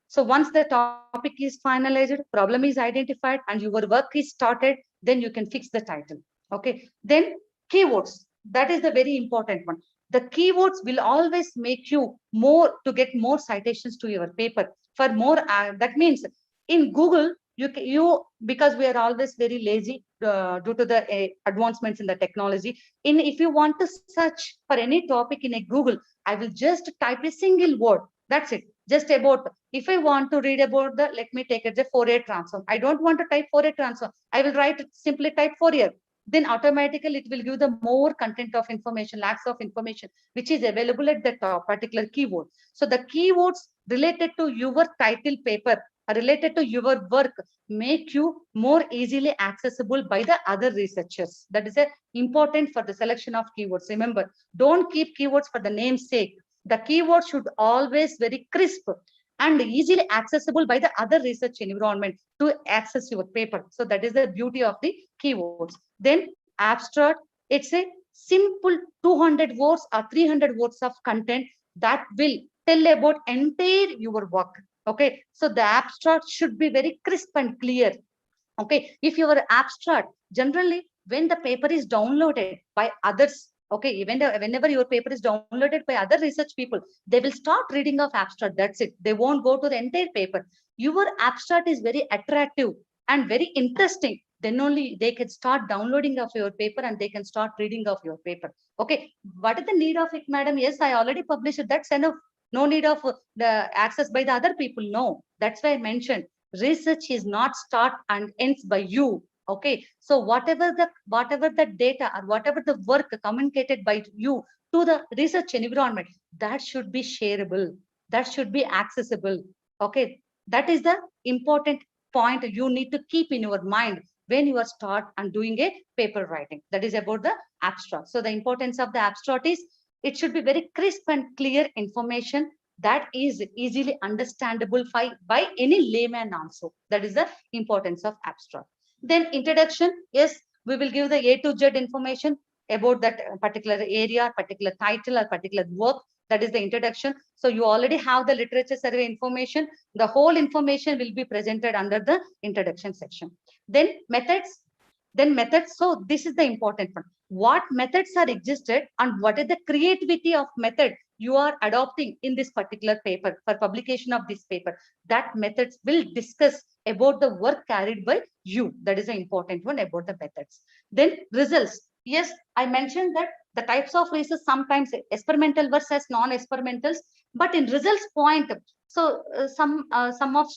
E: So once the topic is finalized, problem is identified, and your work is started, then you can fix the title. Okay. Then keywords. That is the very important one. The keywords will always make you more to get more citations to your paper. For more, that means in Google, you because we are always very lazy due to the advancements in the technology. In if you want to search for any topic in a Google, I will just type a single word. That's it. Just about, if I want to read about the, let me take it, the Fourier transform. I don't want to type Fourier transform. I will write simply type Fourier. Then automatically it will give the more content of information, lakhs of information, which is available at the top particular keyword. So the keywords related to your title paper, related to your work, make you more easily accessible by the other researchers. That is a important for the selection of keywords. Remember, don't keep keywords for the name's sake. The keyword should always very crisp and easily accessible by the other research environment to access your paper. So that is the beauty of the keywords. Then abstract, it's a simple 200 words or 300 words of content that will tell about entire your work. Okay, so the abstract should be very crisp and clear. Okay, if your abstract, generally when the paper is downloaded by others, okay, even whenever your paper is downloaded by other research people, they will start reading of abstract. That's it. They won't go to the entire paper. Your abstract is very attractive and very interesting. Then only they can start downloading of your paper and they can start reading of your paper. Okay, what is the need of it, madam? Yes, I already published it. That's enough. No need of the access by the other people. No, that's why I mentioned research is not start and ends by you. Okay, so whatever the data or whatever the work communicated by you to the research environment, that should be shareable, that should be accessible. Okay, that is the important point you need to keep in your mind when you are start and doing a paper writing. That is about the abstract. So the importance of the abstract is it should be very crisp and clear information that is easily understandable by any layman also. That is the importance of abstract. Then introduction, yes, we will give the A to Z information about that particular area, particular title or particular work. That is the introduction. So you already have the literature survey information. The whole information will be presented under the introduction section. Then methods. So this is the important one. What methods are existed and what is the creativity of method you are adopting in this particular paper for publication of this paper. That methods will discuss about the work carried by you. That is the important one about the methods. Then results. Yes, I mentioned that the types of research sometimes experimental versus non-experimentals, but in results point, so some of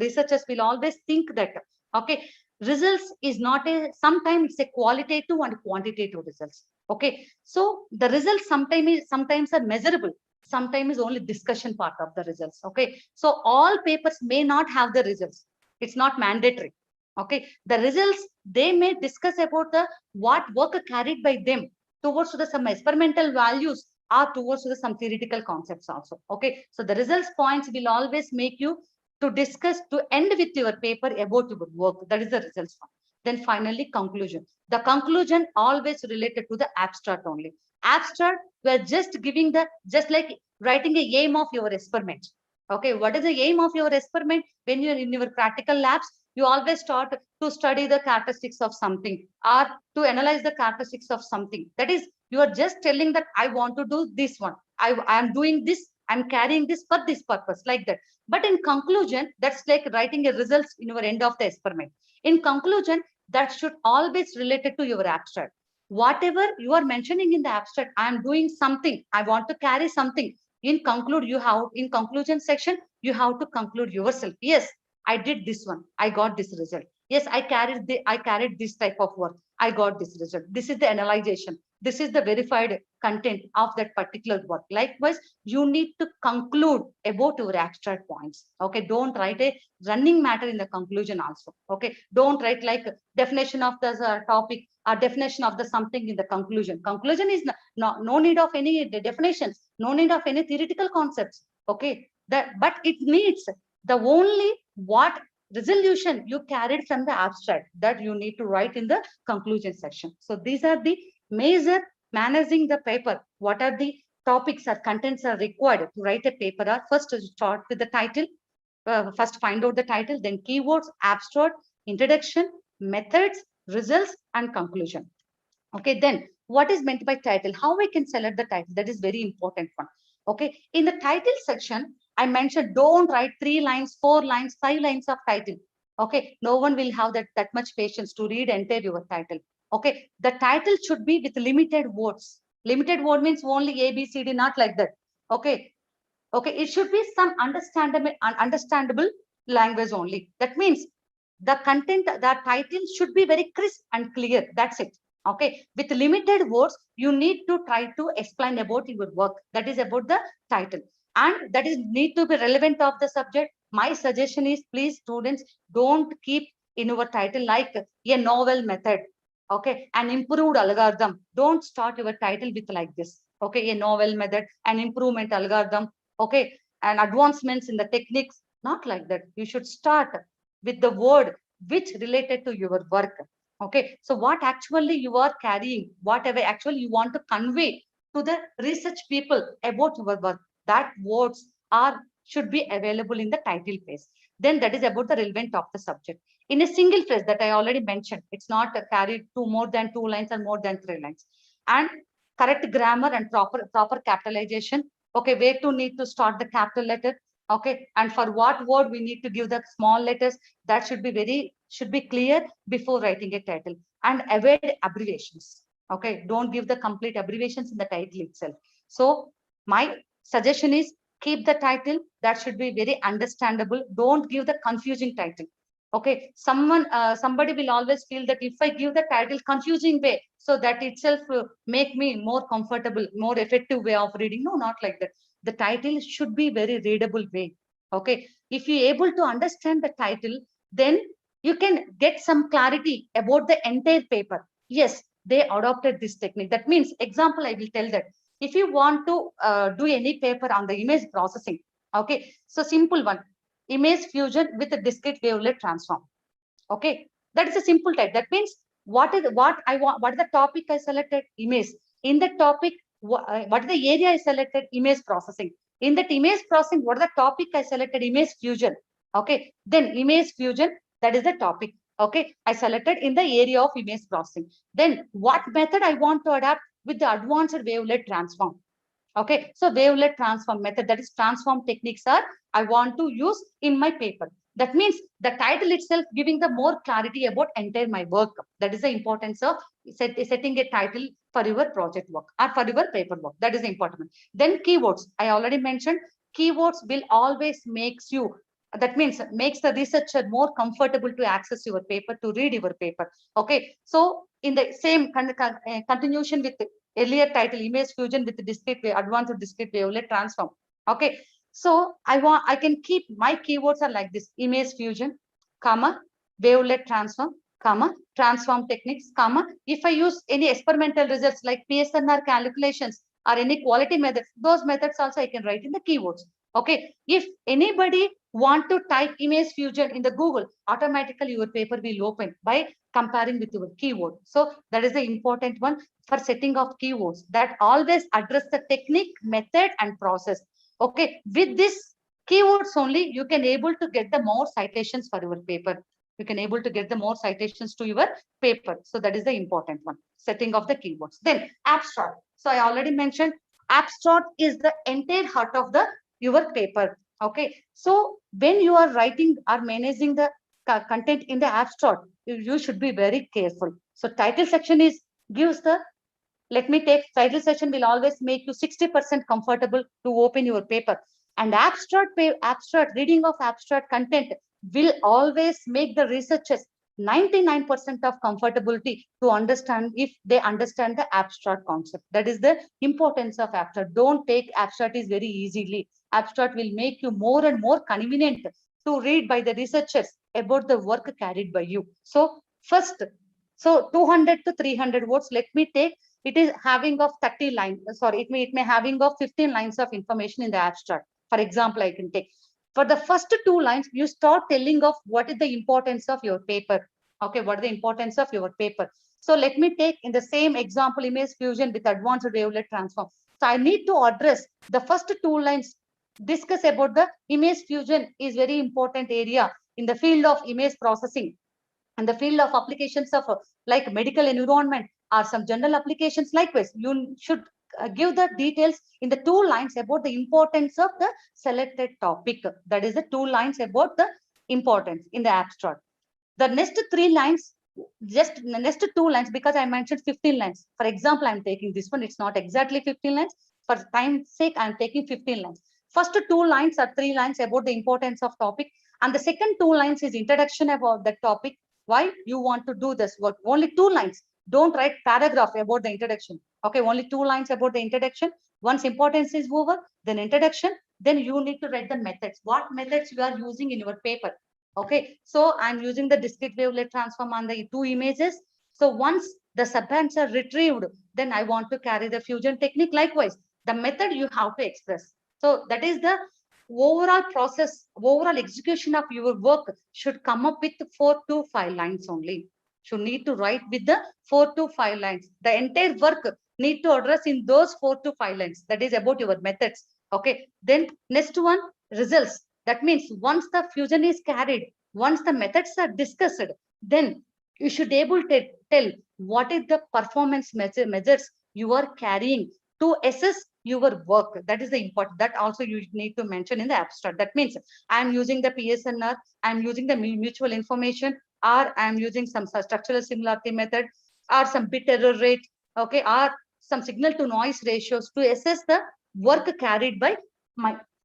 E: researchers will always think that okay, results is not sometimes a qualitative and quantitative results. Okay, so the results sometimes are measurable, sometimes only discussion part of the results. Okay, so all papers may not have the results. It's not mandatory. Okay, the results they may discuss about the what work carried by them towards the some experimental values or towards the some theoretical concepts also. Okay, so the results points will always make you to discuss to end with your paper about your work. That is the results one. Then finally conclusion. The conclusion always related to the abstract only. Abstract, we are just giving the, just like writing a aim of your experiment. Okay, what is the aim of your experiment? When you're in your practical labs, you always start to study the characteristics of something or to analyze the characteristics of something. That is, you are just telling that I want to do this one. I am doing this, I'm carrying this for this purpose, like that. But in conclusion, that's like writing a results in your end of the experiment. In conclusion, that should always related to your abstract. Whatever you are mentioning in the abstract, I am doing something, I want to carry something. In conclusion section, you have to conclude yourself. Yes, I did this one, I got this result. Yes, I carried this type of work, I got this result. This is the analyzation. This is the verified content of that particular work. Likewise, you need to conclude about your abstract points. Okay, don't write a running matter in the conclusion also. Okay, don't write like definition of the topic or definition of the something in the conclusion. Conclusion is no need of any definitions, no need of any theoretical concepts. Okay, But it needs the only what resolution you carried from the abstract that you need to write in the conclusion section. So these are the major managing the paper. What are the topics or contents are required to write a paper? Are first to start with the title. First find out the title, then keywords, abstract, introduction, methods, results, and conclusion. Okay, then what is meant by title? How we can select the title? That is very important one. Okay, in the title section, I mentioned don't write 3 lines, 4 lines, 5 lines of title. Okay, no one will have that much patience to read entire your title. Okay, the title should be with limited words. Limited word means only A, B, C, D, not like that. Okay, okay, it should be some understandable language only. That means the content, the title should be very crisp and clear. That's it. Okay, with limited words, you need to try to explain about your work. That is about the title, and that is need to be relevant of the subject. My suggestion is, please students, don't keep in your title like a novel method. Okay, an improved algorithm. Don't start your title with like this. Okay, a novel method, an improvement algorithm. Okay, and advancements in the techniques. Not like that. You should start with the word which related to your work. Okay, so what actually you are carrying, whatever actually you want to convey to the research people about your work, that words are should be available in the title page. Then that is about the relevant of the subject. In a single phrase that I already mentioned, it's not carried to more than 2 lines or more than 3 lines. And correct grammar and proper capitalization. Okay, where to need to start the capital letter. Okay, and for what word we need to give the small letters, that should be clear before writing a title. And avoid abbreviations. Okay, don't give the complete abbreviations in the title itself. So my suggestion is keep the title that should be very understandable. Don't give the confusing title. Okay, somebody will always feel that if I give the title confusing way, so that itself make me more comfortable, more effective way of reading. No, not like that. The title should be very readable way. Okay, if you able to understand the title, then you can get some clarity about the entire paper. Yes, they adopted this technique. That means, example, I will tell that if you want to do any paper on the image processing, okay, so simple one, image fusion with a discrete wavelet transform. Okay, that is a simple type. That means what is the topic I selected? Image. In the topic, what is the area I selected? Image processing. In that image processing, what is the topic I selected? Image fusion. Okay, then image fusion, that is the topic. Okay, I selected in the area of image processing. Then what method I want to adapt with the advanced wavelet transform. Okay, so wavelet transform method, that is transform techniques are I want to use in my paper. That means the title itself giving the more clarity about entire my work. That is the importance of setting a title for your project work or for your paper work. That is the important. Then keywords, I already mentioned, keywords will always makes you, that means makes the researcher more comfortable to access your paper, to read your paper. Okay, so in the same continuation with earlier title, image fusion with discrete wave, advanced discrete wavelet transform. Okay, so I can keep my keywords are like this: image fusion, comma, wavelet transform, comma, transform techniques, comma. If I use any experimental results like PSNR calculations or any quality methods, those methods also I can write in the keywords. Okay, if anybody want to type image fusion in the Google, automatically your paper will open by comparing with your keyword. So that is the important one for setting of keywords that always address the technique, method, and process. Okay, with this keywords only, you can able to get the more citations for your paper. You can able to get the more citations to your paper. So that is the important one, setting of the keywords. Then abstract. So I already mentioned abstract is the entire heart of the your paper. Okay, so when you are writing or managing the content in the abstract, you should be very careful. So title section is gives the, let me take title section will always make you 60% comfortable to open your paper, and abstract reading of abstract content will always make the researchers 99% of comfortability to understand if they understand the abstract concept. That is the importance of abstract. Don't take abstract is very easily. Abstract will make you more and more convenient to read by the researchers about the work carried by you. So first, so 200 to 300 words, let me take, it is having of 30 lines, sorry, it may having of 15 lines of information in the abstract. For example, I can take for the first 2 lines, you start telling of what is the importance of your paper. Okay, what is the importance of your paper? So let me take in the same example, image fusion with advanced wavelet transform. So I need to address the first 2 lines, discuss about the image fusion is very important area in the field of image processing and the field of applications of like medical environment or some general applications. Likewise, you should give the details in the 2 lines about the importance of the selected topic. That is the 2 lines about the importance in the abstract. The next 3 lines, just the next 2 lines, because I mentioned 15 lines. For example, I'm taking this one. It's not exactly 15 lines. For time's sake, I'm taking 15 lines. First 2 lines or 3 lines about the importance of topic. And the second 2 lines is introduction about the topic. Why you want to do this work? Only 2 lines. Don't write paragraph about the introduction. Okay, only 2 lines about the introduction. Once importance is over, then introduction, then you need to write the methods. What methods you are using in your paper. Okay, so I'm using the discrete wavelet transform on the 2 images. So once the subbands are retrieved, then I want to carry the fusion technique. Likewise, the method you have to express. So that is the overall process, overall execution of your work should come up with 4 to 5 lines only. Should need to write with the 4 to 5 lines. The entire work need to address in those 4 to 5 lines. That is about your methods. Okay, then next one, results. That means once the fusion is carried, once the methods are discussed, then you should able to tell what is the performance measures you are carrying to assess your work. That is the important. That also you need to mention in the abstract. That means I'm using the PSNR, I'm using the mutual information, or I'm using some structural similarity method, or some bit error rate, okay, or some signal to noise ratios to assess the work carried by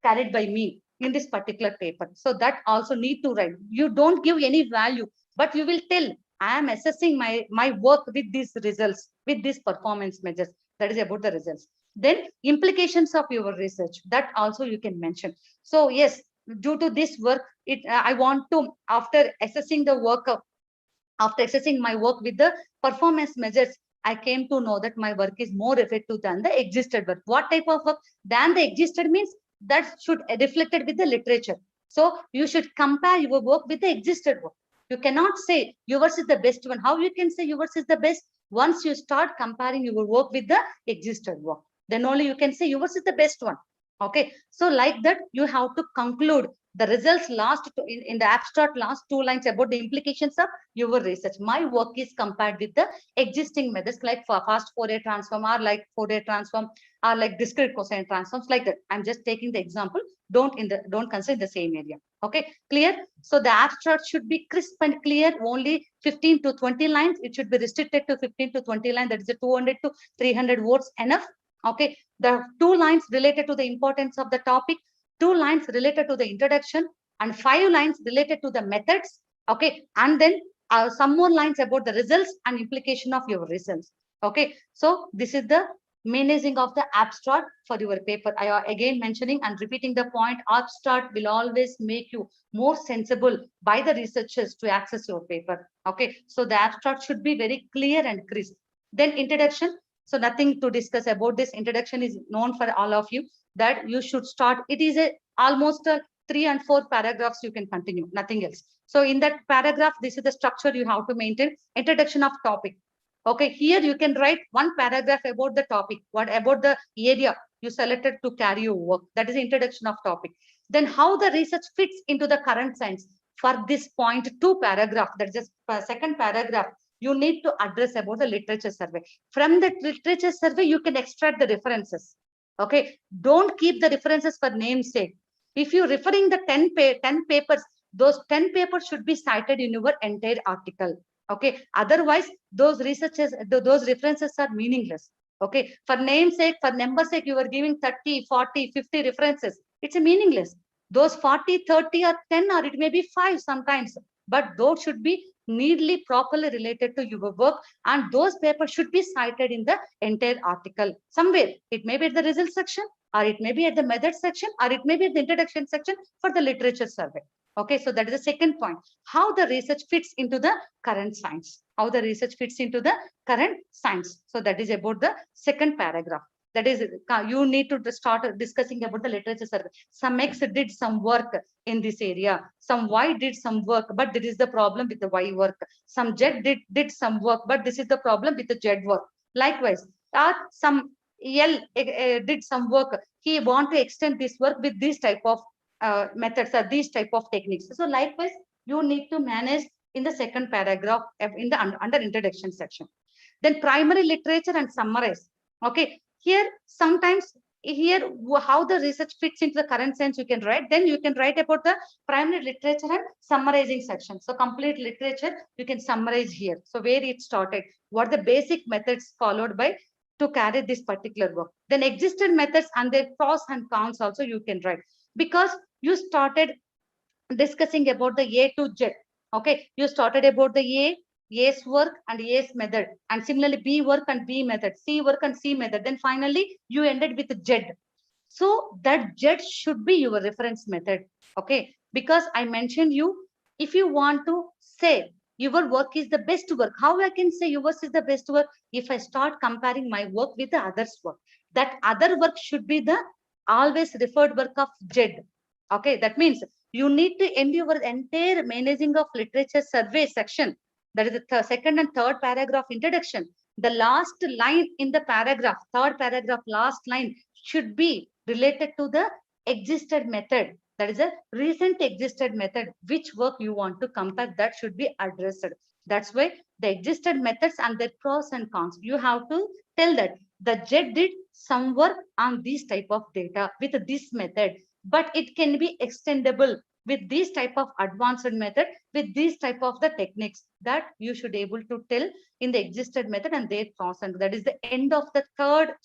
E: me in this particular paper. So that also need to write. You don't give any value, but you will tell I am assessing my work with these results, with these performance measures. That is about the results. Then implications of your research, that also you can mention. So yes, due to this work, I want to, after assessing the work, after assessing my work with the performance measures, I came to know that my work is more effective than the existed work. What type of work? Than the existed means that should reflected with the literature. So you should compare your work with the existed work. You cannot say yours is the best one. How you can say yours is the best? Once you start comparing your work with the existed work, then only you can say yours is the best one. Okay, so like that, you have to conclude the results in the abstract last 2 lines about the implications of your research. My work is compared with the existing methods like for fast Fourier transform, or like Fourier transform, or like discrete cosine transforms, like that. I'm just taking the example. Don't consider the same area. Okay, clear? So the abstract should be crisp and clear. Only 15 to 20 lines. It should be restricted to 15 to 20 lines. That is a 200 to 300 words enough. Okay, the 2 lines related to the importance of the topic, 2 lines related to the introduction, and 5 lines related to the methods. Okay, and then some more lines about the results and implication of your results. Okay, so this is the managing of the abstract for your paper. I am again mentioning and repeating the point, abstract will always make you more sensible by the researchers to access your paper. Okay, so the abstract should be very clear and crisp. Then introduction. So nothing to discuss about this. Introduction is known for all of you, that you should start. It is almost 3 and 4 paragraphs you can continue, nothing else. So in that paragraph, this is the structure you have to maintain. Introduction of topic. Okay, here you can write 1 paragraph about the topic, what about the area you selected to carry your work. That is the introduction of topic. Then how the research fits into the current science. For this point 2 paragraph, that is just second paragraph, you need to address about the literature survey. From the literature survey, you can extract the references. Okay, don't keep the references for namesake. If you're referring the 10 papers, those 10 papers should be cited in your entire article. Okay, otherwise those references are meaningless. Okay, for namesake, for number sake, you are giving 30, 40, 50 references. It's a meaningless. Those 40, 30 or 10, or it may be 5 sometimes, but those should be neatly, properly related to your work, and those papers should be cited in the entire article somewhere. It may be at the results section, or it may be at the method section, or it may be at the introduction section for the literature survey. Okay, so that is the second point. How the research fits into the current science. How the research fits into the current science. So that is about the second paragraph. That is, you need to start discussing about the literature survey. Some X did some work in this area. Some Y did some work, but this is the problem with the Y work. Some Z did some work, but this is the problem with the Z work. Likewise, some L did some work. He want to extend this work with this type of methods or these type of techniques. So likewise, you need to manage in the second paragraph in the under introduction section. Then primary literature and summarize. Okay, here sometimes here how the research fits into the current sense you can write. Then you can write about the primary literature and summarizing section. So complete literature you can summarize here. So where it started, what the basic methods followed by to carry this particular work. Then existed methods and their pros and cons also you can write, because you started discussing about the A to Z. Okay, you started about the A's work and A's method, and similarly B work and B method, C work and C method. Then finally you ended with Z. So that Z should be your reference method. Okay, because I mentioned you, if you want to say your work is the best work, how I can say yours is the best work? If I start comparing my work with the others' work, that other work should be the always referred work of Z. Okay, that means you need to end your entire managing of literature survey section. That is the second and third paragraph introduction. The last line in the paragraph, third paragraph, last line should be related to the existed method. That is a recent existed method. Which work you want to compare, that should be addressed. That's why the existed methods and their pros and cons. You have to tell that the Z did some work on this type of data with this method, but it can be extendable with this type of advanced method, with this type of the techniques, that you should able to tell in the existed method and their pros. And that is the end of the third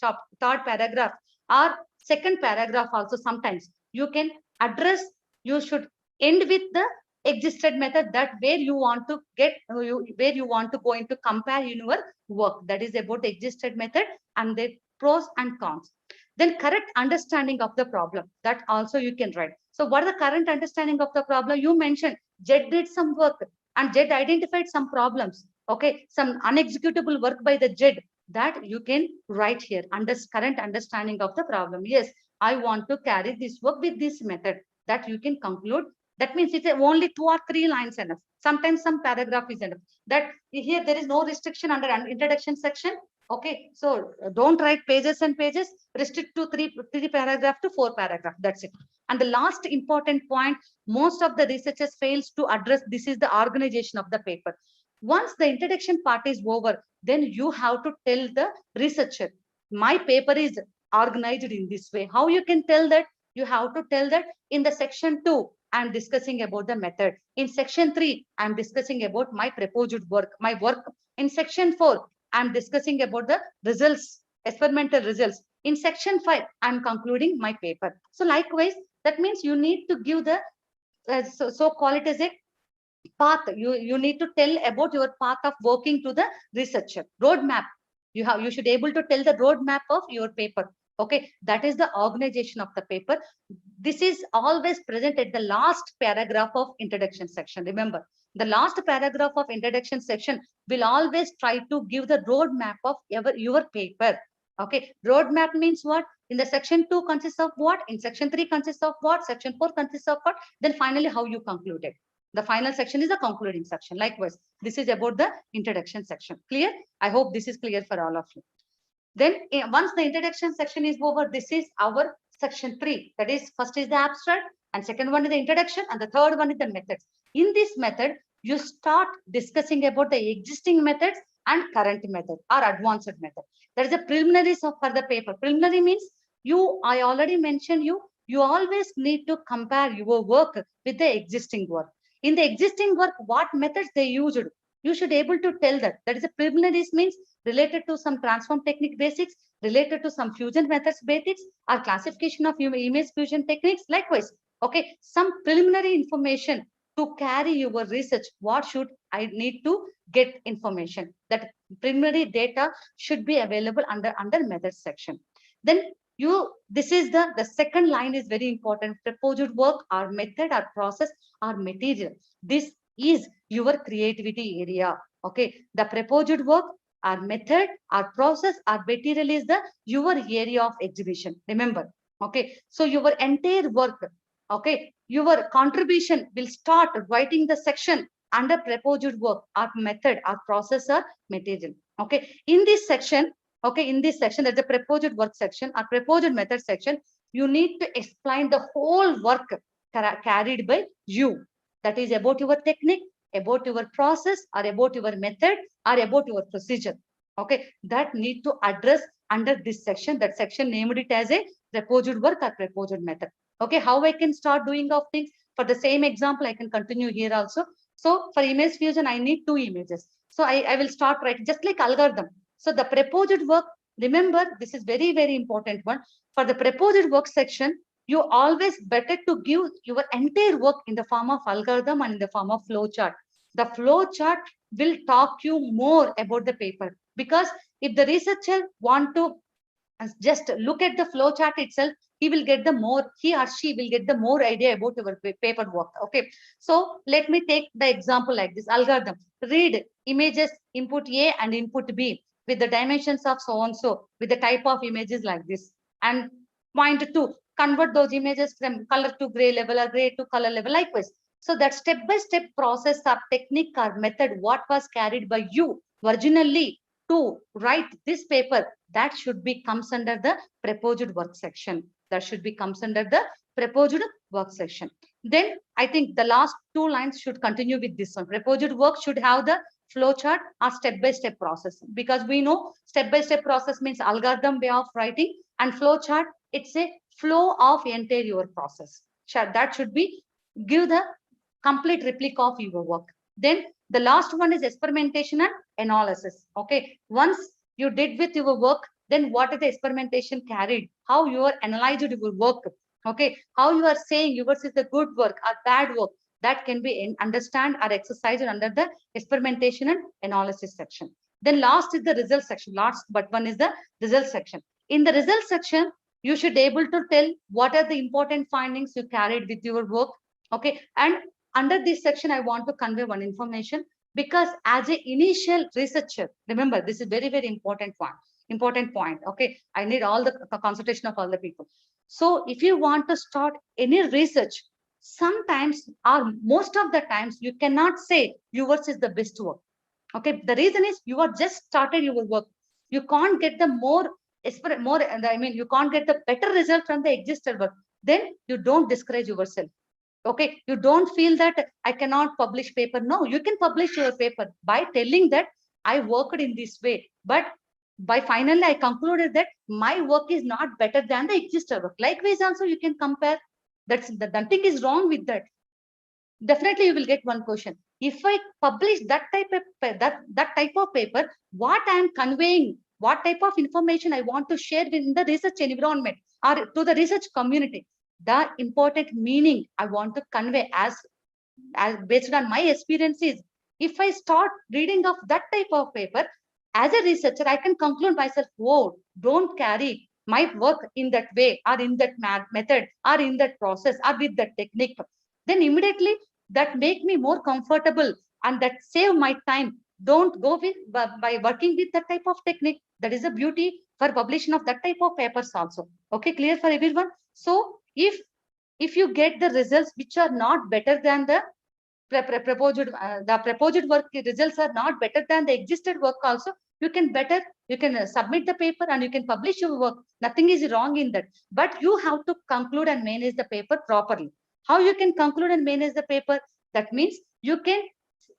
E: paragraph or second paragraph. Also sometimes you can address, you should end with the existed method, that where you want to get where you want to go into compare in your work. That is about the existed method and their pros and cons. Then correct understanding of the problem, that also you can write. So what are the current understanding of the problem? You mentioned Z did some work and Z identified some problems. Okay, some unexecutable work by the Z, that you can write here under current understanding of the problem. Yes, I want to carry this work with this method, that you can conclude. That means it's only 2 or 3 lines enough. Sometimes some paragraph is enough. That here there is no restriction under introduction section. Okay, so don't write pages and pages, restrict to three paragraph to 4 paragraph. That's it. And the last important point, most of the researchers fails to address, this is the organization of the paper. Once the introduction part is over, then you have to tell the researcher, my paper is organized in this way. How you can tell that? You have to tell that in the section 2, I'm discussing about the method. In section 3, I'm discussing about my proposed work, my work. In section 4, I'm discussing about the results, experimental results. In section 5, I'm concluding my paper. So likewise, that means you need to give the, so call it as a path. You need to tell about your path of working to the researcher, roadmap. You should able to tell the roadmap of your paper. Okay, that is the organization of the paper. This is always present at the last paragraph of introduction section. Remember, the last paragraph of introduction section will always try to give the roadmap of your paper. Okay, roadmap means what? In the section 2 consists of what? In section 3 consists of what? Section 4 consists of what? Then finally, how you concluded. The final section is the concluding section. Likewise, this is about the introduction section. Clear? I hope this is clear for all of you. Then once the introduction section is over, this is our section 3. That is, first is the abstract, and second one is the introduction, and the third one is the methods. In this method, you start discussing about the existing methods and current method or advanced method. That is a preliminaries for the paper. Preliminary means I already mentioned you always need to compare your work with the existing work. In the existing work, what methods they used, you should able to tell that. That is a preliminaries means related to some transform technique basics, related to some fusion methods basics, or classification of image fusion techniques. Likewise, okay, some preliminary information to carry your research. What should I need to get information? That preliminary data should be available under methods section. Then this is the second line is very important. Proposed work or method or process or material. This is your creativity area. Okay, the proposed work our method, our process, our material is the your area of exhibition. Remember, okay? So your entire work, okay, your contribution will start writing the section under proposed work, our method, our process, or material. Okay, in this section, okay, in this section, there's a proposed work section, our proposed method section. You need to explain the whole work carried by you. That is about your technique, about your process, or about your method, or about your procedure. Okay, that need to address under this section. That section named it as a proposed work or proposed method. Okay, how I can start doing of things? For the same example, I can continue here also. So for image fusion, I need 2 images. So I will start writing just like algorithm. So the proposed work, remember, this is very, very important one. For the proposed work section, you always better to give your entire work in the form of algorithm and in the form of flow chart. The flow chart will talk you more about the paper, because if the researcher want to just look at the flow chart itself, he or she will get the more idea about your paper work. Okay, so let me take the example like this algorithm. Read images, input A and input B with the dimensions of so and so, with the type of images like this. And point 2, convert those images from color to gray level or gray to color level, likewise. So that step-by-step process or technique or method what was carried by you originally to write this paper, that should be comes under the proposed work section. That should be comes under the proposed work section. Then I think the last 2 lines should continue with this one. Proposed work should have the flow chart or step-by-step process, because we know step-by-step process means algorithm way of writing, and flow chart, it's a flow of entire your process. That should be give the complete replica of your work. Then the last one is experimentation and analysis. Okay, once you did with your work, then what is the experimentation carried? How you are analyzed your work? Okay, how you are saying yours is the good work or bad work? That can be understand or exercised under the experimentation and analysis section. Then last is the result section. Last but one is the result section. In the result section, you should be able to tell what are the important findings you carried with your work. Okay, and under this section, I want to convey one information, because as an initial researcher, remember, this is very, very important point. Okay, I need all the consultation of all the people. So if you want to start any research, sometimes or most of the times you cannot say yours is the best work. Okay, the reason is you are just started your work. You can't get the you can't get the better result from the existing work. Then you don't discourage yourself. Okay, you don't feel that I cannot publish paper. No, you can publish your paper by telling that I worked in this way, but by finally I concluded that my work is not better than the existing work. Likewise also you can compare. That's nothing is wrong with that. Definitely you will get one question. If I publish that type of paper, what I am conveying, what type of information I want to share within the research environment or to the research community, the important meaning I want to convey as based on my experiences. If I start reading of that type of paper, as a researcher, I can conclude myself, oh, don't carry my work in that way or in that method or in that process or with that technique. Then immediately that make me more comfortable and that save my time. Don't go with by working with that type of technique. That is a beauty for publishing of that type of papers also. Okay, clear for everyone? So if you get the results which are not better than the proposed work results are not better than the existed work also, you can submit the paper and you can publish your work. Nothing is wrong in that, but you have to conclude and manage the paper properly. How you can conclude and manage the paper? That means you can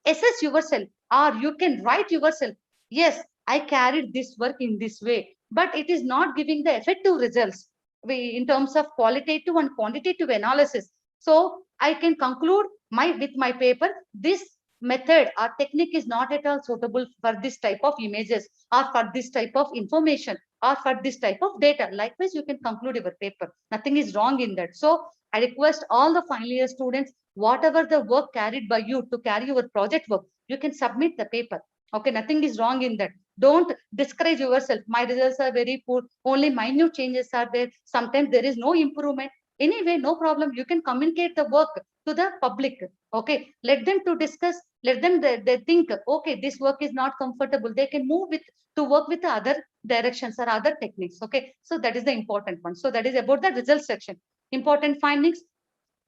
E: assess yourself or you can write yourself. Yes, I carried this work in this way, but it is not giving the effective results in terms of qualitative and quantitative analysis. So I can conclude with my paper, this method or technique is not at all suitable for this type of images or for this type of information or for this type of data. Likewise, you can conclude your paper. Nothing is wrong in that. So I request all the final year students, whatever the work carried by you to carry your project work, you can submit the paper. Okay, nothing is wrong in that. Don't discourage yourself. My results are very poor. Only minute changes are there. Sometimes there is no improvement. Anyway, no problem. You can communicate the work to the public. Okay, let them to discuss. Let them, they think, okay, this work is not comfortable. They can move with to work with the other directions or other techniques. Okay, so that is the important one. So that is about the results section. Important findings,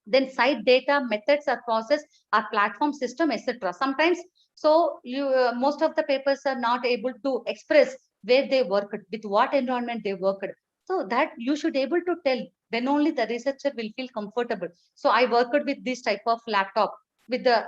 E: then site data, methods or process or platform system, etc. Sometimes, so you most of the papers are not able to express where they worked, with what environment they worked. So that you should able to tell, then only the researcher will feel comfortable. So I worked with this type of laptop with the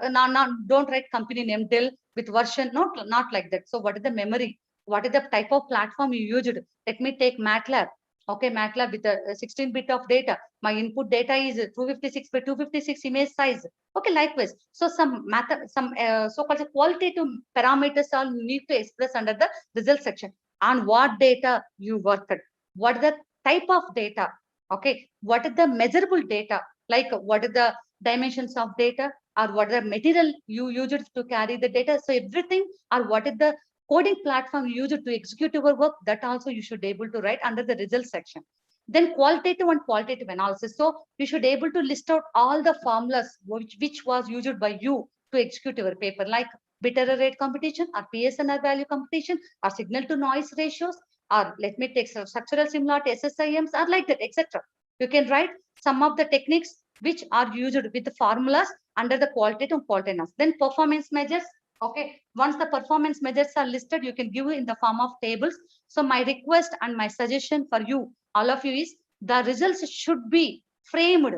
E: don't write company name, Dell with version, not like that. So what is the memory, what is the type of platform you used? Let me take MATLAB. Okay, MATLAB with a 16-bit of data. My input data is 256 by 256 image size. Okay, likewise. So some so-called qualitative parameters are need to express under the result section. On what data you worked, what is the type of data? Okay, what is the measurable data? Like what are the dimensions of data, or what are the material you used to carry the data? So everything, or what is the coding platform you use to execute your work, that also you should able to write under the results section. Then qualitative and qualitative analysis. So you should able to list out all the formulas which was used by you to execute your paper, like bit error rate computation, or PSNR value computation, or signal to noise ratios, or let me take structural similarity, SSIMs, or like that, etc. You can write some of the techniques which are used with the formulas under the qualitative and qualitative analysis. Then performance measures. Okay, once the performance measures are listed, you can give in the form of tables. So my request and my suggestion for you, all of you, is the results should be framed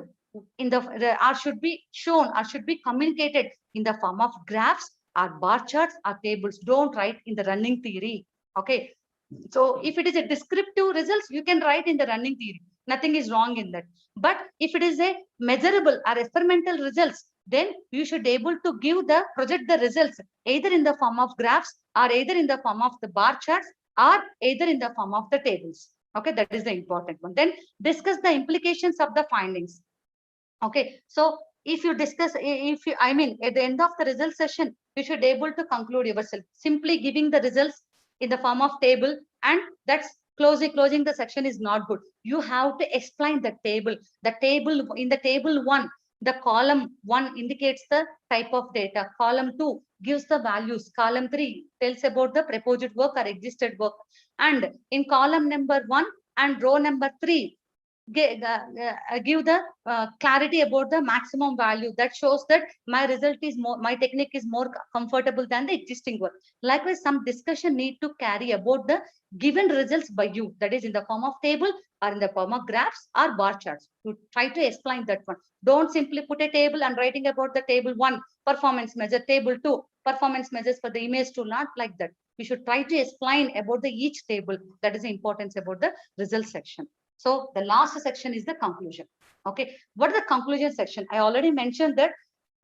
E: in the or should be shown or should be communicated in the form of graphs or bar charts or tables. Don't write in the running theory. Okay, so if it is a descriptive results, you can write in the running theory. Nothing is wrong in that. But if it is a measurable or experimental results, then you should able to give the project the results either in the form of graphs, or either in the form of the bar charts, or either in the form of the tables. Okay, that is the important one. Then discuss the implications of the findings. Okay, so if you discuss, if you, I mean, at the end of the result session, you should able to conclude yourself. Simply giving the results in the form of table, and that's closing the section is not good. You have to explain the table. The table, in the table 1, the column 1 indicates the type of data. Column 2 gives the values. Column 3 tells about the proposed work or existed work. And in column number 1 and row number 3, give the clarity about the maximum value that shows that my result is more, my technique is more comfortable than the existing one. Likewise, some discussion need to carry about the given results by you, that is in the form of table or in the form of graphs or bar charts. To try to explain that one. Don't simply put a table and writing about the table 1 performance measure, table 2 performance measures for the image tool, not like that. You should try to explain about the each table. That is the importance about the result section. So the last section is the conclusion. Okay, what is the conclusion section? I already mentioned that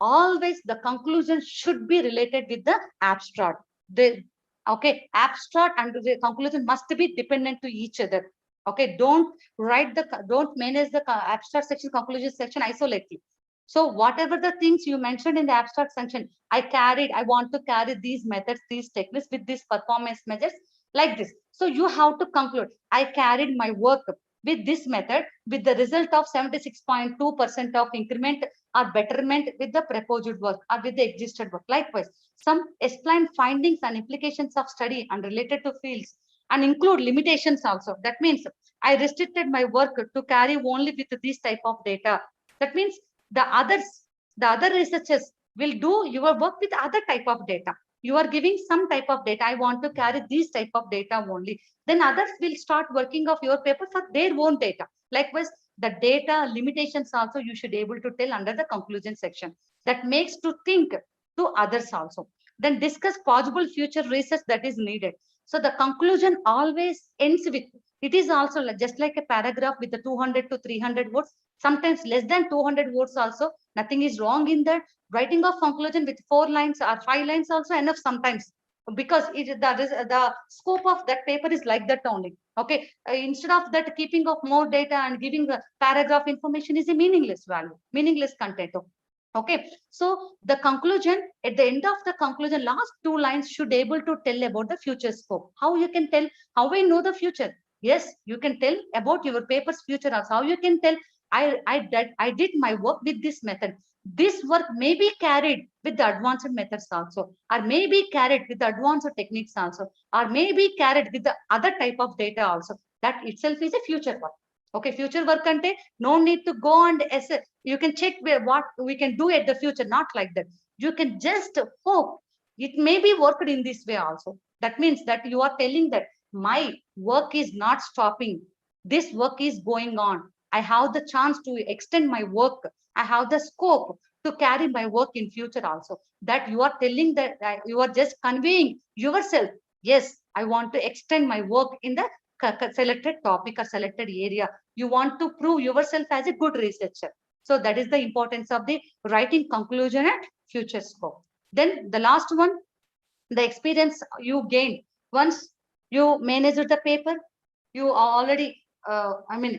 E: always the conclusion should be related with the abstract. Okay, abstract and the conclusion must be dependent to each other. Okay, don't manage the abstract section, conclusion section isolately. So whatever the things you mentioned in the abstract section, I want to carry these methods, these techniques with these performance measures like this. So you have to conclude, I carried my work with this method with the result of 76.2% of increment or betterment with the proposed work or with the existed work. Likewise, some explain findings and implications of study and related to fields, and include limitations also. That means I restricted my work to carry only with this type of data. That means the other researchers will do your work with other type of data. You are giving some type of data. I want to carry these type of data only. Then others will start working of your paper for their own data. Likewise, the data limitations also you should able to tell under the conclusion section. That makes to think to others also. Then discuss possible future research that is needed. So the conclusion always ends with, it is also just like a paragraph with the 200 to 300 words, sometimes less than 200 words also. Nothing is wrong in that. Writing of conclusion with 4 lines or 5 lines also enough sometimes, because the scope of that paper is like that only. Okay, instead of that, keeping of more data and giving the paragraph information is a meaningless value, meaningless content. Okay, so the conclusion, at the end of the conclusion, last 2 lines should able to tell about the future scope. How you can tell, how we know the future? Yes, you can tell about your paper's future also. How you can tell, I did my work with this method. this work may be carried with the advanced methods also, or may be carried with the advanced techniques also, or may be carried with the other type of data also. That itself is a future work. Okay, future work ante no need to go and assess. You can check what we can do at the future, not like that. You can just hope it may be worked in this way also. That means that you are telling that my work is not stopping. This work is going on. I have the chance to extend my work. I have the scope to carry my work in future also. That you are telling that you are just conveying yourself. Yes, I want to extend my work in the selected topic or selected area. You want to prove yourself as a good researcher. So that is the importance of the writing conclusion and future scope. Then the last one, the experience you gain once you manage the paper, you already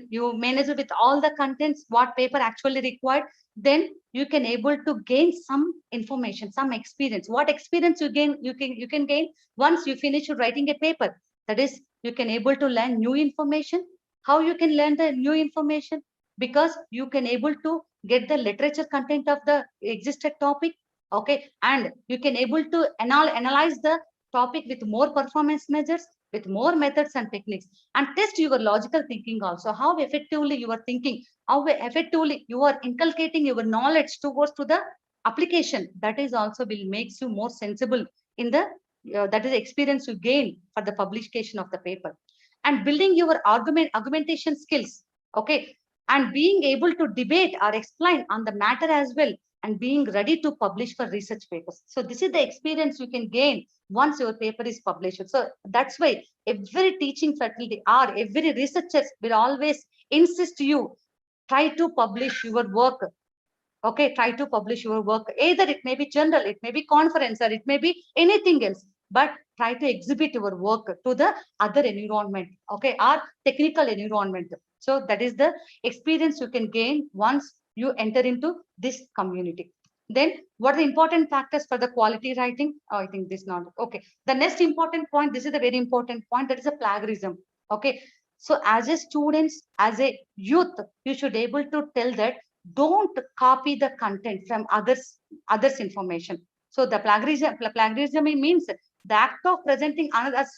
E: you manage with all the contents what paper actually required, then you can able to gain some information, some experience. What experience you gain, you can gain once you finish writing a paper. That is, you can able to learn new information. How you can learn the new information? Because you can able to get the literature content of the existed topic. Okay, and you can able to analyze the topic with more performance measures, with more methods and techniques, and test your logical thinking also, how effectively you are thinking, how effectively you are inculcating your knowledge towards to the application. That is also will makes you more sensible in the that is experience you gain for the publication of the paper. And building your argumentation skills. Okay, and being able to debate or explain on the matter as well, and being ready to publish for research papers. So this is the experience you can gain once your paper is published. So that's why every teaching faculty or every researcher will always insist you try to publish your work. Okay, try to publish your work. Either it may be journal, it may be conference, or it may be anything else, but try to exhibit your work to the other environment, okay, or technical environment. So that is the experience you can gain once you enter into this community. Then what are the important factors for the quality writing? Oh, I think this not okay. The next important point, this is a very important point, that is a plagiarism. Okay, so as a students, as a youth, you should able to tell that don't copy the content from others information. So the plagiarism means the act of presenting another's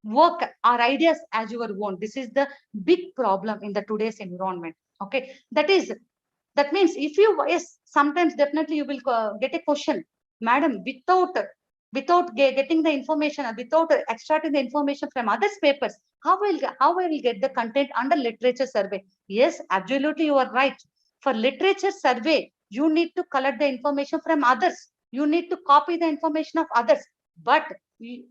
E: work or ideas as your own. This is the big problem in the today's environment. Okay, that means if you, yes, sometimes definitely you will get a question, madam, without getting the information or without extracting the information from others papers, how will get the content under literature survey? Yes, absolutely, you are right. For literature survey, you need to collect the information from others. You need to copy the information of others, but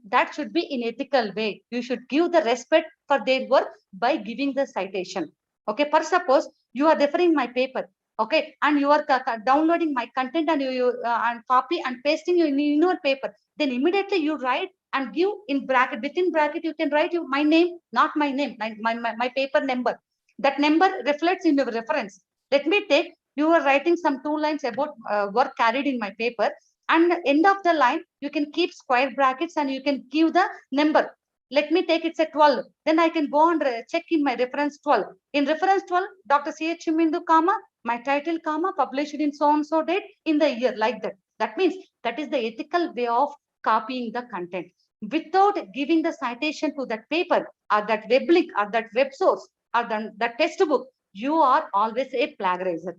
E: that should be in ethical way. You should give the respect for their work by giving the citation. Okay, for suppose you are referring my paper, okay, and you are downloading my content, and you and copy and pasting in your paper, then immediately you write and give in bracket, within bracket you can write my name, not my name, my paper number. That number reflects in your reference. Let me take, you are writing some 2 lines about work carried in my paper, and end of the line, you can keep square brackets and you can give the number. Let me take it's a 12. Then I can go and check in my reference 12. In reference 12, Dr. C.H. Chimindu, comma, my title, comma, published in so-and-so date in the year, like that. That means that is the ethical way of copying the content. Without giving the citation to that paper or that web link or that web source or the textbook, you are always a plagiarizer.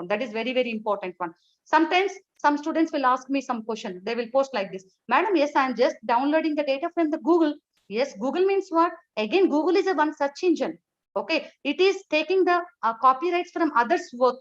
E: That is very, very important one. Sometimes some students will ask me some question. They will post like this, madam, yes, I'm just downloading the data from the Google. Yes, Google means what? Again, Google is a one search engine. Okay, it is taking the copyrights from others' work.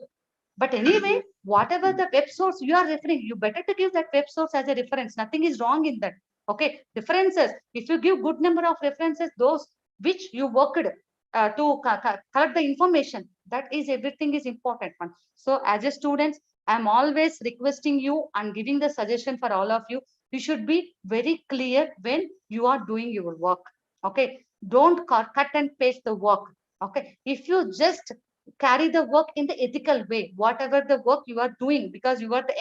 E: But anyway, whatever the web source you are referring, you better to give that web source as a reference. Nothing is wrong in that. Okay, references. If you give good number of references, those which you worked to collect the information, that is everything is important one. So as a student, I'm always requesting you and giving the suggestion for all of you. You should be very clear when you are doing your work. Okay, don't cut and paste the work. Okay, if you just carry the work in the ethical way, whatever the work you are doing, because you are the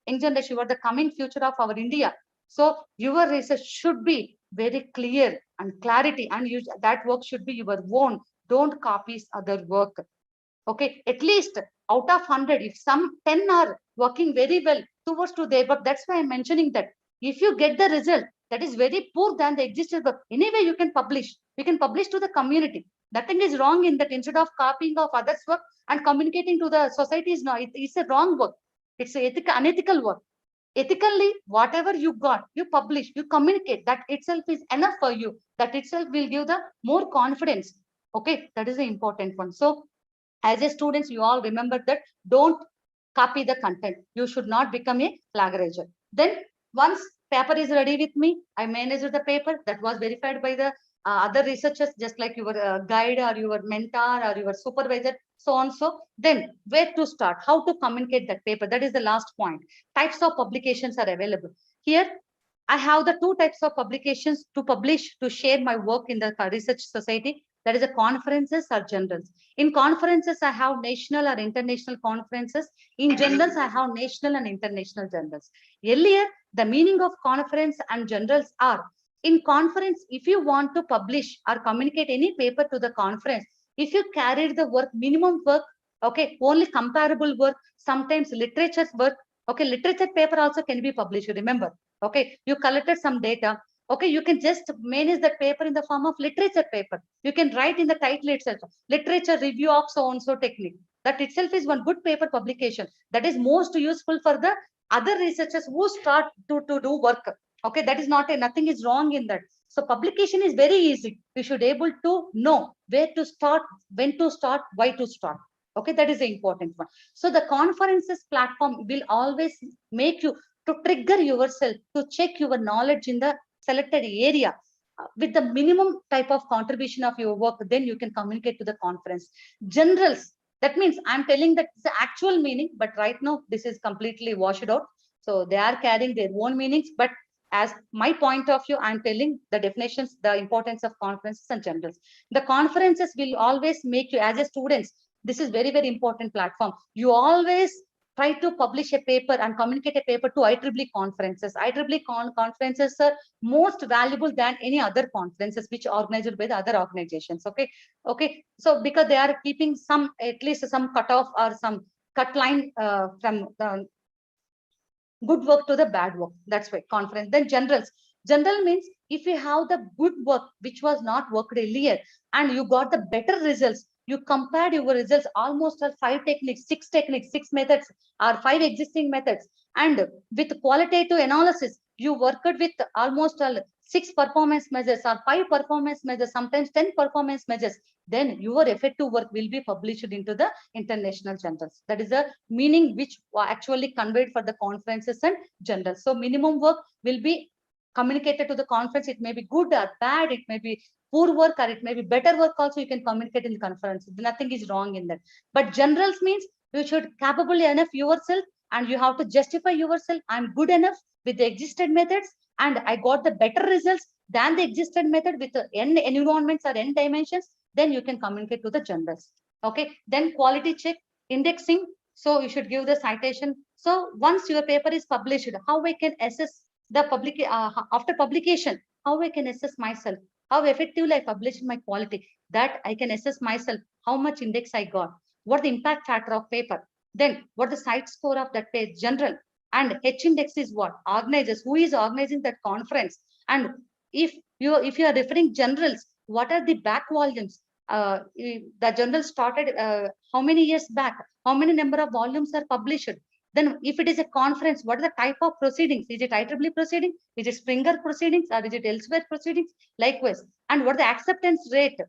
E: young generation, you are the coming future of our India. So your research should be very clear and clarity, and that work should be your own. Don't copy other work. Okay, at least out of 100, if some 10 are working very well towards to their work, that's why I'm mentioning that. If you get the result that is very poor than the existing work, anyway you can publish. You can publish to the community. Nothing is wrong in that. Instead of copying of others' work and communicating to the society is not. It's a wrong work. It's a unethical work. Ethically, whatever you got, you publish, you communicate. That itself is enough for you. That itself will give the more confidence. Okay, that is the important one. So as a students, you all remember that don't copy the content. You should not become a plagiarizer. Then once paper is ready with me, I managed the paper that was verified by the other researchers, just like your guide or your mentor or your supervisor, so on. So then where to start, how to communicate that paper? That is the last point. Types of publications are available. Here, I have the two types of publications to publish, to share my work in the research society. That is the conferences or journals. In conferences, I have national or international conferences. In journals, I have national and international journals. Earlier, the meaning of conference and journals are, in conference, if you want to publish or communicate any paper to the conference, if you carried the work, minimum work, okay, only comparable work, sometimes literature work, okay, literature paper also can be published, remember, okay, you collected some data, okay, you can just manage that paper in the form of literature paper. You can write in the title itself, literature review of so-and-so technique. That itself is one good paper publication. That is most useful for the other researchers who start to do work. Okay, that is not nothing is wrong in that. So publication is very easy. You should able to know where to start, when to start, why to start. Okay, that is the important one. So the conferences platform will always make you to trigger yourself to check your knowledge in the selected area with the minimum type of contribution of your work. Then you can communicate to the conference. Generals, that means I'm telling that it's the actual meaning, but right now this is completely washed out. So they are carrying their own meanings, but as my point of view, I'm telling the definitions, the importance of conferences and generals. The conferences will always make you as a students. This is very, very important platform. You always try to publish a paper and communicate a paper to IEEE conferences. IEEE conferences are most valuable than any other conferences which are organized by the other organizations. Okay. Okay. So because they are keeping some, at least some cutoff or some cut line from the good work to the bad work. That's why conference. Then generals. General means if you have the good work which was not worked earlier and you got the better results, you compared your results almost at 5 techniques, 6 methods, or 5 existing methods, and with qualitative analysis, you worked with almost 6 performance measures or 5 performance measures, sometimes 10 performance measures. Then your effective work will be published into the international journals. That is the meaning which actually conveyed for the conferences and journals. So minimum work will be communicated to the conference. It may be good or bad, it may be poor work or it may be better work also, you can communicate in the conference. Nothing is wrong in that. But generals means you should capable enough yourself and you have to justify yourself. I'm good enough with the existed methods and I got the better results than the existed method with the n environments or n dimensions. Then you can communicate to the generals. Okay. Then quality check, indexing. So you should give the citation. So once your paper is published, how I can assess the public after publication, how I can assess myself, how effectively I published my quality, that I can assess myself, how much index I got, what the impact factor of paper, then what the site score of that page, general, and H index is what organizers, who is organizing that conference, and if you are referring generals, what are the back volumes? The journal started how many years back? How many number of volumes are published? Then if it is a conference, what is the type of proceedings? Is it IEEE proceeding? Is it Springer proceedings? Or is it elsewhere proceedings? Likewise. And what the acceptance rate?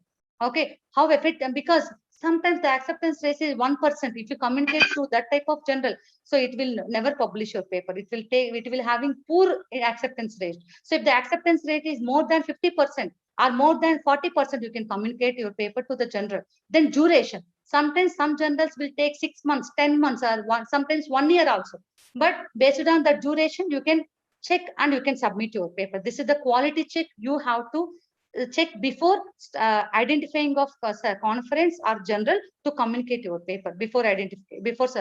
E: Okay. How effective? Because sometimes the acceptance rate is 1%. If you communicate through that type of journal, so it will never publish your paper. It will having poor acceptance rate. So if the acceptance rate is more than 50% or more than 40%, you can communicate your paper to the journal. Then duration. Sometimes some journals will take 6 months, 10 months, or sometimes 1 year also. But based on the duration, you can check and you can submit your paper. This is the quality check you have to check before identifying of conference or journal to communicate your paper before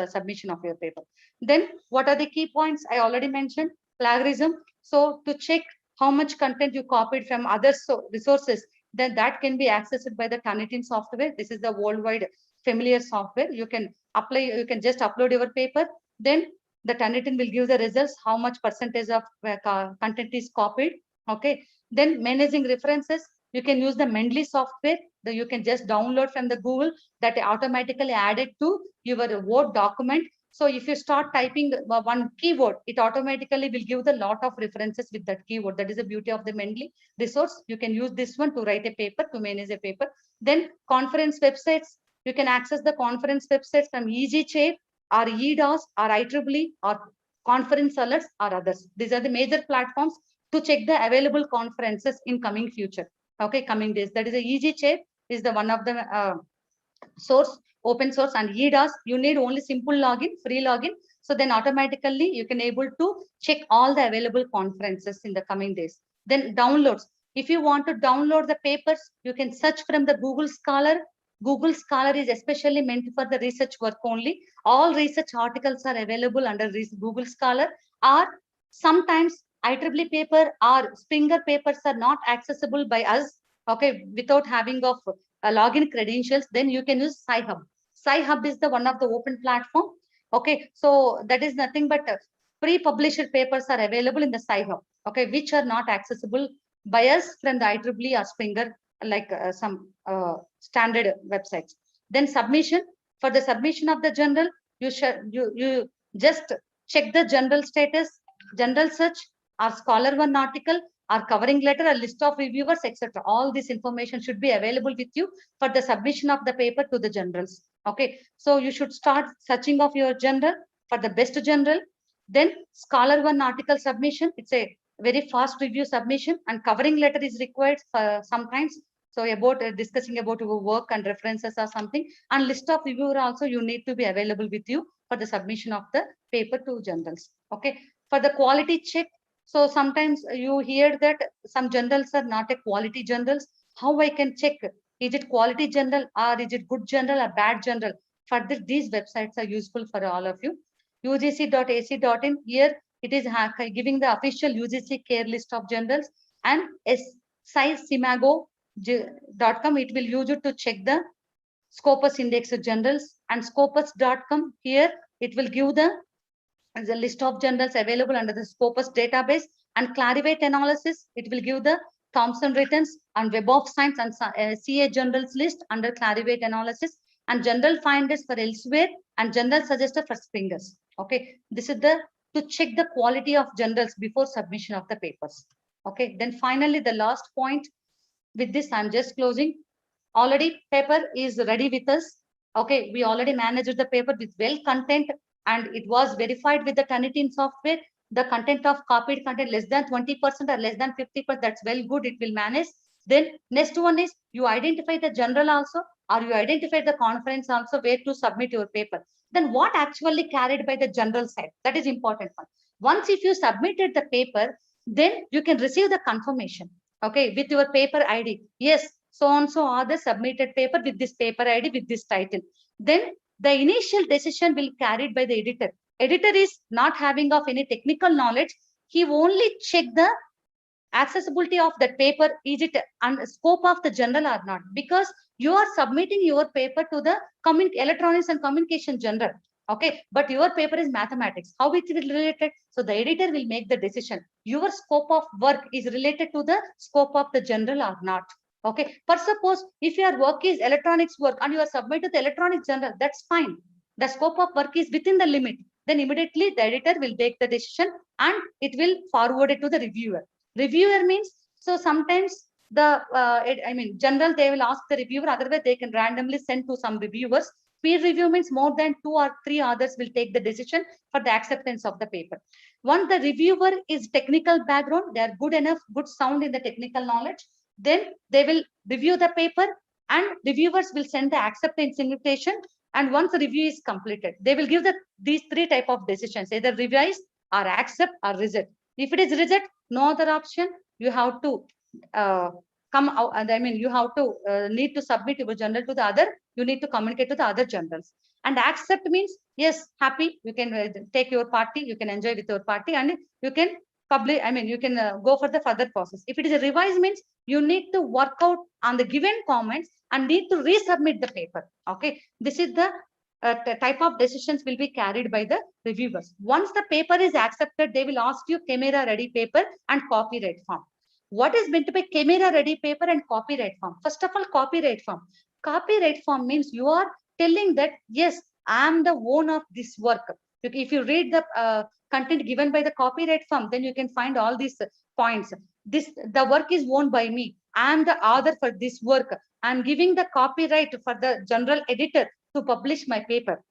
E: submission of your paper. Then what are the key points? I already mentioned plagiarism. So to check how much content you copied from other resources, then that can be accessed by the Turnitin software. This is the worldwide familiar software. You can apply, you can just upload your paper. Then the Turnitin will give the results, how much percentage of content is copied. Okay. Then managing references, you can use the Mendeley software that you can just download from the Google, that automatically added to your Word document. So if you start typing one keyword, it automatically will give the lot of references with that keyword. That is the beauty of the Mendeley resource. You can use this one to write a paper, to manage a paper. Then conference websites, you can access the conference websites from EasyChair or EDOS or IEEE or Conference Alerts or others. These are the major platforms to check the available conferences in coming future. Okay, coming days. That is the EasyChair is the one of the source, open source, and EDOS. You need only simple login, free login. So then automatically you can able to check all the available conferences in the coming days. Then downloads. If you want to download the papers, you can search from the Google Scholar. Google Scholar is especially meant for the research work only. All research articles are available under Google Scholar. Or sometimes IEEE paper or Springer papers are not accessible by us, okay, without having of login credentials. Then you can use Sci-Hub. Sci-Hub is the one of the open platform. Okay, so that is nothing but pre-published papers are available in the Sci-Hub, okay, which are not accessible by us from the IEEE or Springer, like some standard websites. Then submission. For the submission of the journal, you just check the journal status, general search, or Scholar One article, or covering letter, a list of reviewers, etc. All this information should be available with you for the submission of the paper to the journals. Okay, so you should start searching of your journal for the best journal. Then Scholar One article submission, it's a very fast review submission, and covering letter is required sometimes. So about discussing about your work and references or something, and list of reviewer also you need to be available with you for the submission of the paper to journals. Okay, for the quality check. So sometimes you hear that some journals are not a quality journals. How I can check? Is it quality journal, or is it good journal or bad journal? Further, these websites are useful for all of you. UGC.ac.in, here it is giving the official UGC care list of journals, and SciSimago.com, it will use it to check the Scopus index of journals, and Scopus.com, here it will give the list of journals available under the Scopus database, and Clarivate analysis, it will give the Thomson returns and Web of Science and CA journals list under Clarivate analysis, and general finders for elsewhere, and general suggester for Springers. Okay, this is the to check the quality of journals before submission of the papers. Okay, then finally the last point. With this, I'm just closing. Already paper is ready with us. Okay, we already managed the paper with well content, and it was verified with the Turnitin software. The content of copied content less than 20% or less than 50%, that's well good, it will manage. Then next one is you identify the journal also, or you identify the conference also where to submit your paper. Then what actually carried by the journal side? That is important one. Once if you submitted the paper, then you can receive the confirmation, okay, with your paper ID. Yes, so and so are the submitted paper with this paper ID with this title. Then the initial decision will be carried by the editor. Editor is not having of any technical knowledge. He only check the accessibility of that paper. Is it on scope of the journal or not? Because you are submitting your paper to the electronics and communication journal. Okay, but your paper is mathematics. How it will related? So the editor will make the decision. Your scope of work is related to the scope of the journal or not. Okay, but suppose if your work is electronics work and you are submitted to the electronics journal, that's fine. The scope of work is within the limit. Then immediately the editor will take the decision and it will forward it to the reviewer. Reviewer means, so sometimes the general, they will ask the reviewer, otherwise they can randomly send to some reviewers. Peer review means more than 2 or 3 others will take the decision for the acceptance of the paper. Once the reviewer is technical background, they are good enough, good sound in the technical knowledge, then they will review the paper and reviewers will send the acceptance invitation. And once the review is completed, they will give these 3 type of decisions, either revise or accept or reject. If it is reject, no other option. You have to come out, and you have to need to submit your journal to the other. You need to communicate to the other journals. And accept means yes, happy. You can take your party. You can enjoy with your party, and you can you can go for the further process. If it is a revise means you need to work out on the given comments and need to resubmit the paper. Okay, this is the type of decisions will be carried by the reviewers. Once the paper is accepted, they will ask you camera ready paper and copyright form. What is meant to be camera ready paper and copyright form? First of all, copyright form. Copyright form means you are telling that, yes, I am the owner of this work. If you read the content given by the copyright form, then you can find all these points. The work is owned by me. I am the author for this work. I am giving the copyright for the general editor to publish my paper.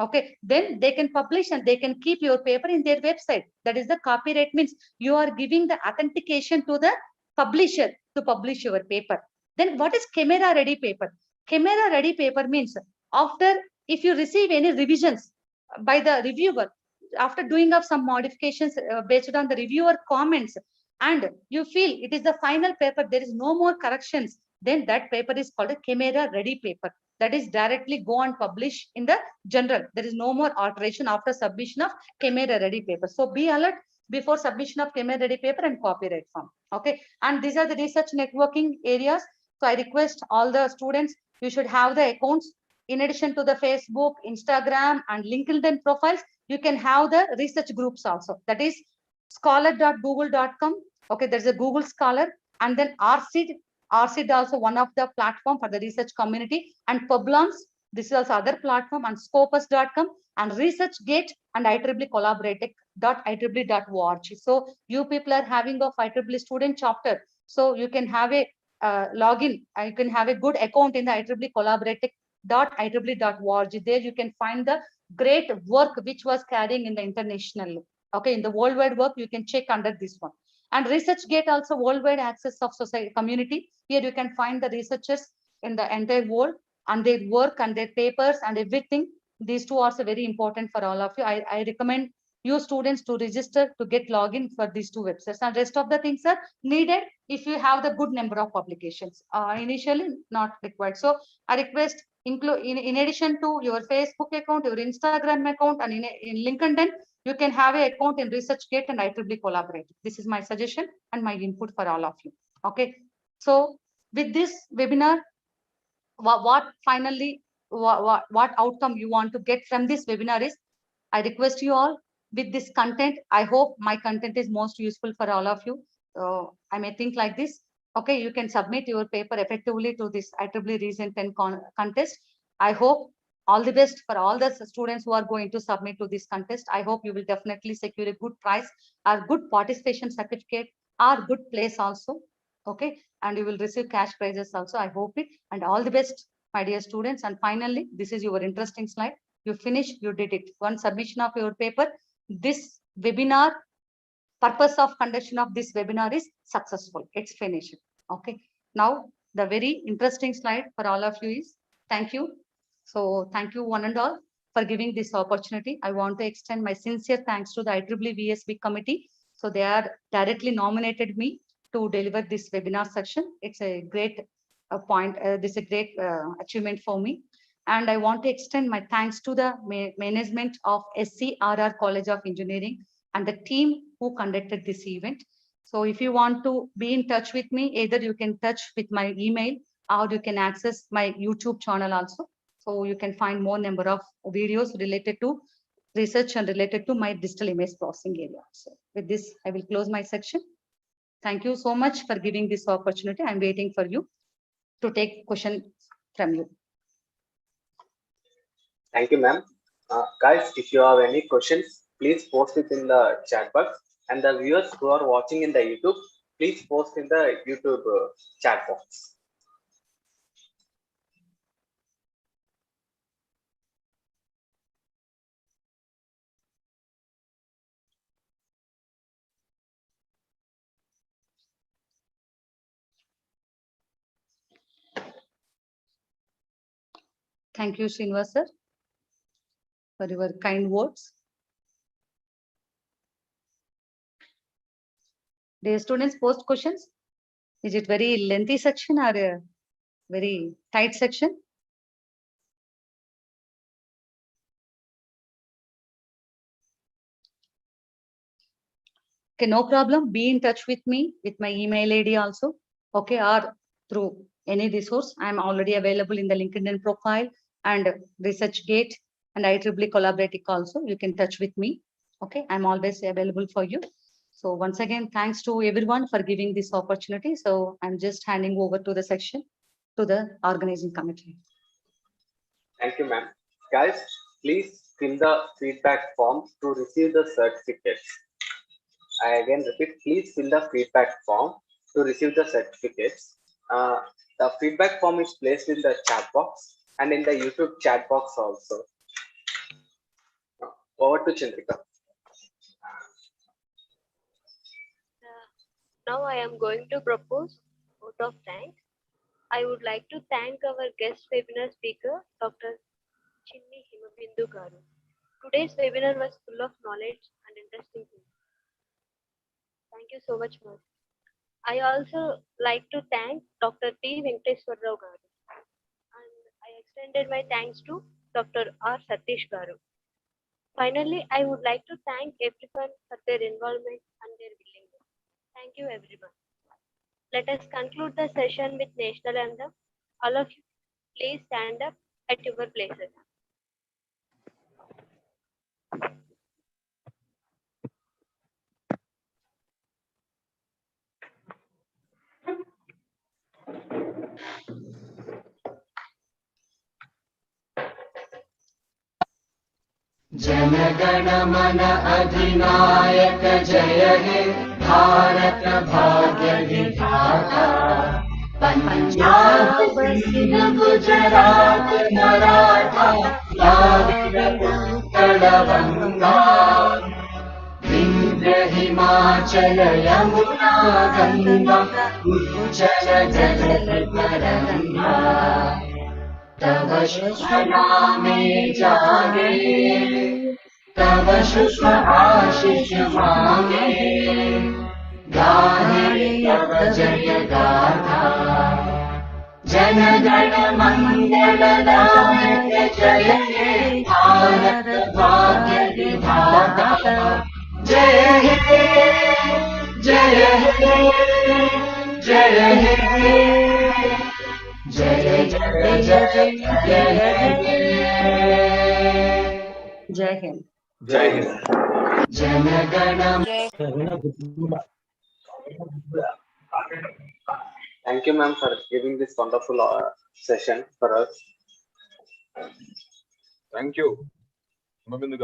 E: Okay, then they can publish and they can keep your paper in their website. That is the copyright means you are giving the authentication to the publisher to publish your paper. Then what is camera ready paper? Camera ready paper means after, if you receive any revisions by the reviewer, after doing of some modifications based on the reviewer comments, and you feel it is the final paper, there is no more corrections, then that paper is called a camera ready paper. That is directly go and publish in the general. There is no more alteration after submission of camera ready paper. So be alert before submission of camera ready paper and copyright form. Okay, and these are the research networking areas. So I request all the students, you should have the accounts. In addition to the Facebook, Instagram, and LinkedIn profiles, you can have the research groups also. That is scholar.google.com. Okay, there's a Google Scholar, and then RSeed. RSeed also one of the platform for the research community, and Publons. This is also other platform, and Scopus.com, and ResearchGate, and IEEE collaborative.IEEE.org. So you people are having a IEEE student chapter, so you can have a login. You can have a good account in the IEEE collaborative.IEEE.org. There you can find the great work which was carrying in the international. Okay, in the worldwide work, you can check under this one. And ResearchGate also worldwide access of society community. Here you can find the researchers in the entire world and their work and their papers and everything. These two are also very important for all of you. I recommend you students to register to get login for these two websites, and rest of the things are needed if you have the good number of publications. Initially not required. So I request include in addition to your Facebook account, your Instagram account, and in LinkedIn, you can have an account in ResearchGate and IEEE Collaborate. This is my suggestion and my input for all of you. Okay. So with this webinar, what outcome you want to get from this webinar is, I request you all with this content. I hope my content is most useful for all of you. I may think like this. Okay, you can submit your paper effectively to this IEEE Reason 10 contest. I hope all the best for all the students who are going to submit to this contest. I hope you will definitely secure a good prize or good participation certificate or good place also. Okay, and you will receive cash prizes also. I hope it, and all the best, my dear students. And finally, this is your interesting slide. You finished, you did it. One submission of your paper. This webinar, purpose of conduction of this webinar is successful. It's finished. Okay. Now, the very interesting slide for all of you is, thank you. So thank you one and all for giving this opportunity. I want to extend my sincere thanks to the IEEE VSB committee. So they are directly nominated me to deliver this webinar section. It's a great point. This is a great achievement for me. And I want to extend my thanks to the management of SCRR College of Engineering and the team who conducted this event. So if you want to be in touch with me, either you can touch with my email or you can access my YouTube channel also. So you can find more number of videos related to research and related to my digital image processing area. So with this, I will close my section. Thank you so much for giving this opportunity. I'm waiting for you to take questions from you.
A: Thank you, ma'am. Guys, if you have any questions, please post it in the chat box. And the viewers who are watching in the YouTube, please post in the YouTube chat box.
E: Thank you, Srinivas sir, for your kind words. The students post questions. Is it very lengthy section or a very tight section? Okay, no problem. Be in touch with me with my email ID also. Okay, or through any resource. I'm already available in the LinkedIn profile and ResearchGate and IEEE Collaborative also. You can touch with me. Okay, I'm always available for you. So once again, thanks to everyone for giving this opportunity. So I'm just handing over to the section to the organizing committee.
A: Thank you, ma'am. Guys, please fill the feedback form to receive the certificates. I again repeat, please fill the feedback form to receive the certificates. The feedback form is placed in the chat box and in the YouTube chat box also. Over to Chandrika.
D: Now I am going to propose vote of thanks. I would like to thank our guest webinar speaker, Dr. Chinni Himabindu Garu. Today's webinar was full of knowledge and interesting things. Thank you so much, ma'am. I also like to thank Dr. T. Venkateswar Rao Garu. And I extended my thanks to Dr. R. Satish Garu. Finally, I would like to thank everyone for their involvement and their willingness. Thank you, everyone. Let us conclude the session with National Anthem. All of you, please stand up at your places.
F: जनगण मन अधिनायक जय हे भारत भाग्य विधाता पंजाब सिंध गुजरात मराठा द्राविड़ उत्कल गंगा विंध्य हिमाचल यमुना गंगा उज्जल जल तरंगा तव शुभ नामे जागे तव शुभ आशीष मांगे गाहे तव जय गाथा जन गण मंगल दायक जय हे भारत भाग्य विधाता जय हे जय हे जय हे जय जय जय जय
E: Jai Hind.
B: Jai Hind.
F: Jana Gana
A: Thank you, ma'am, for giving this wonderful session for us.
B: Thank you. Himabindu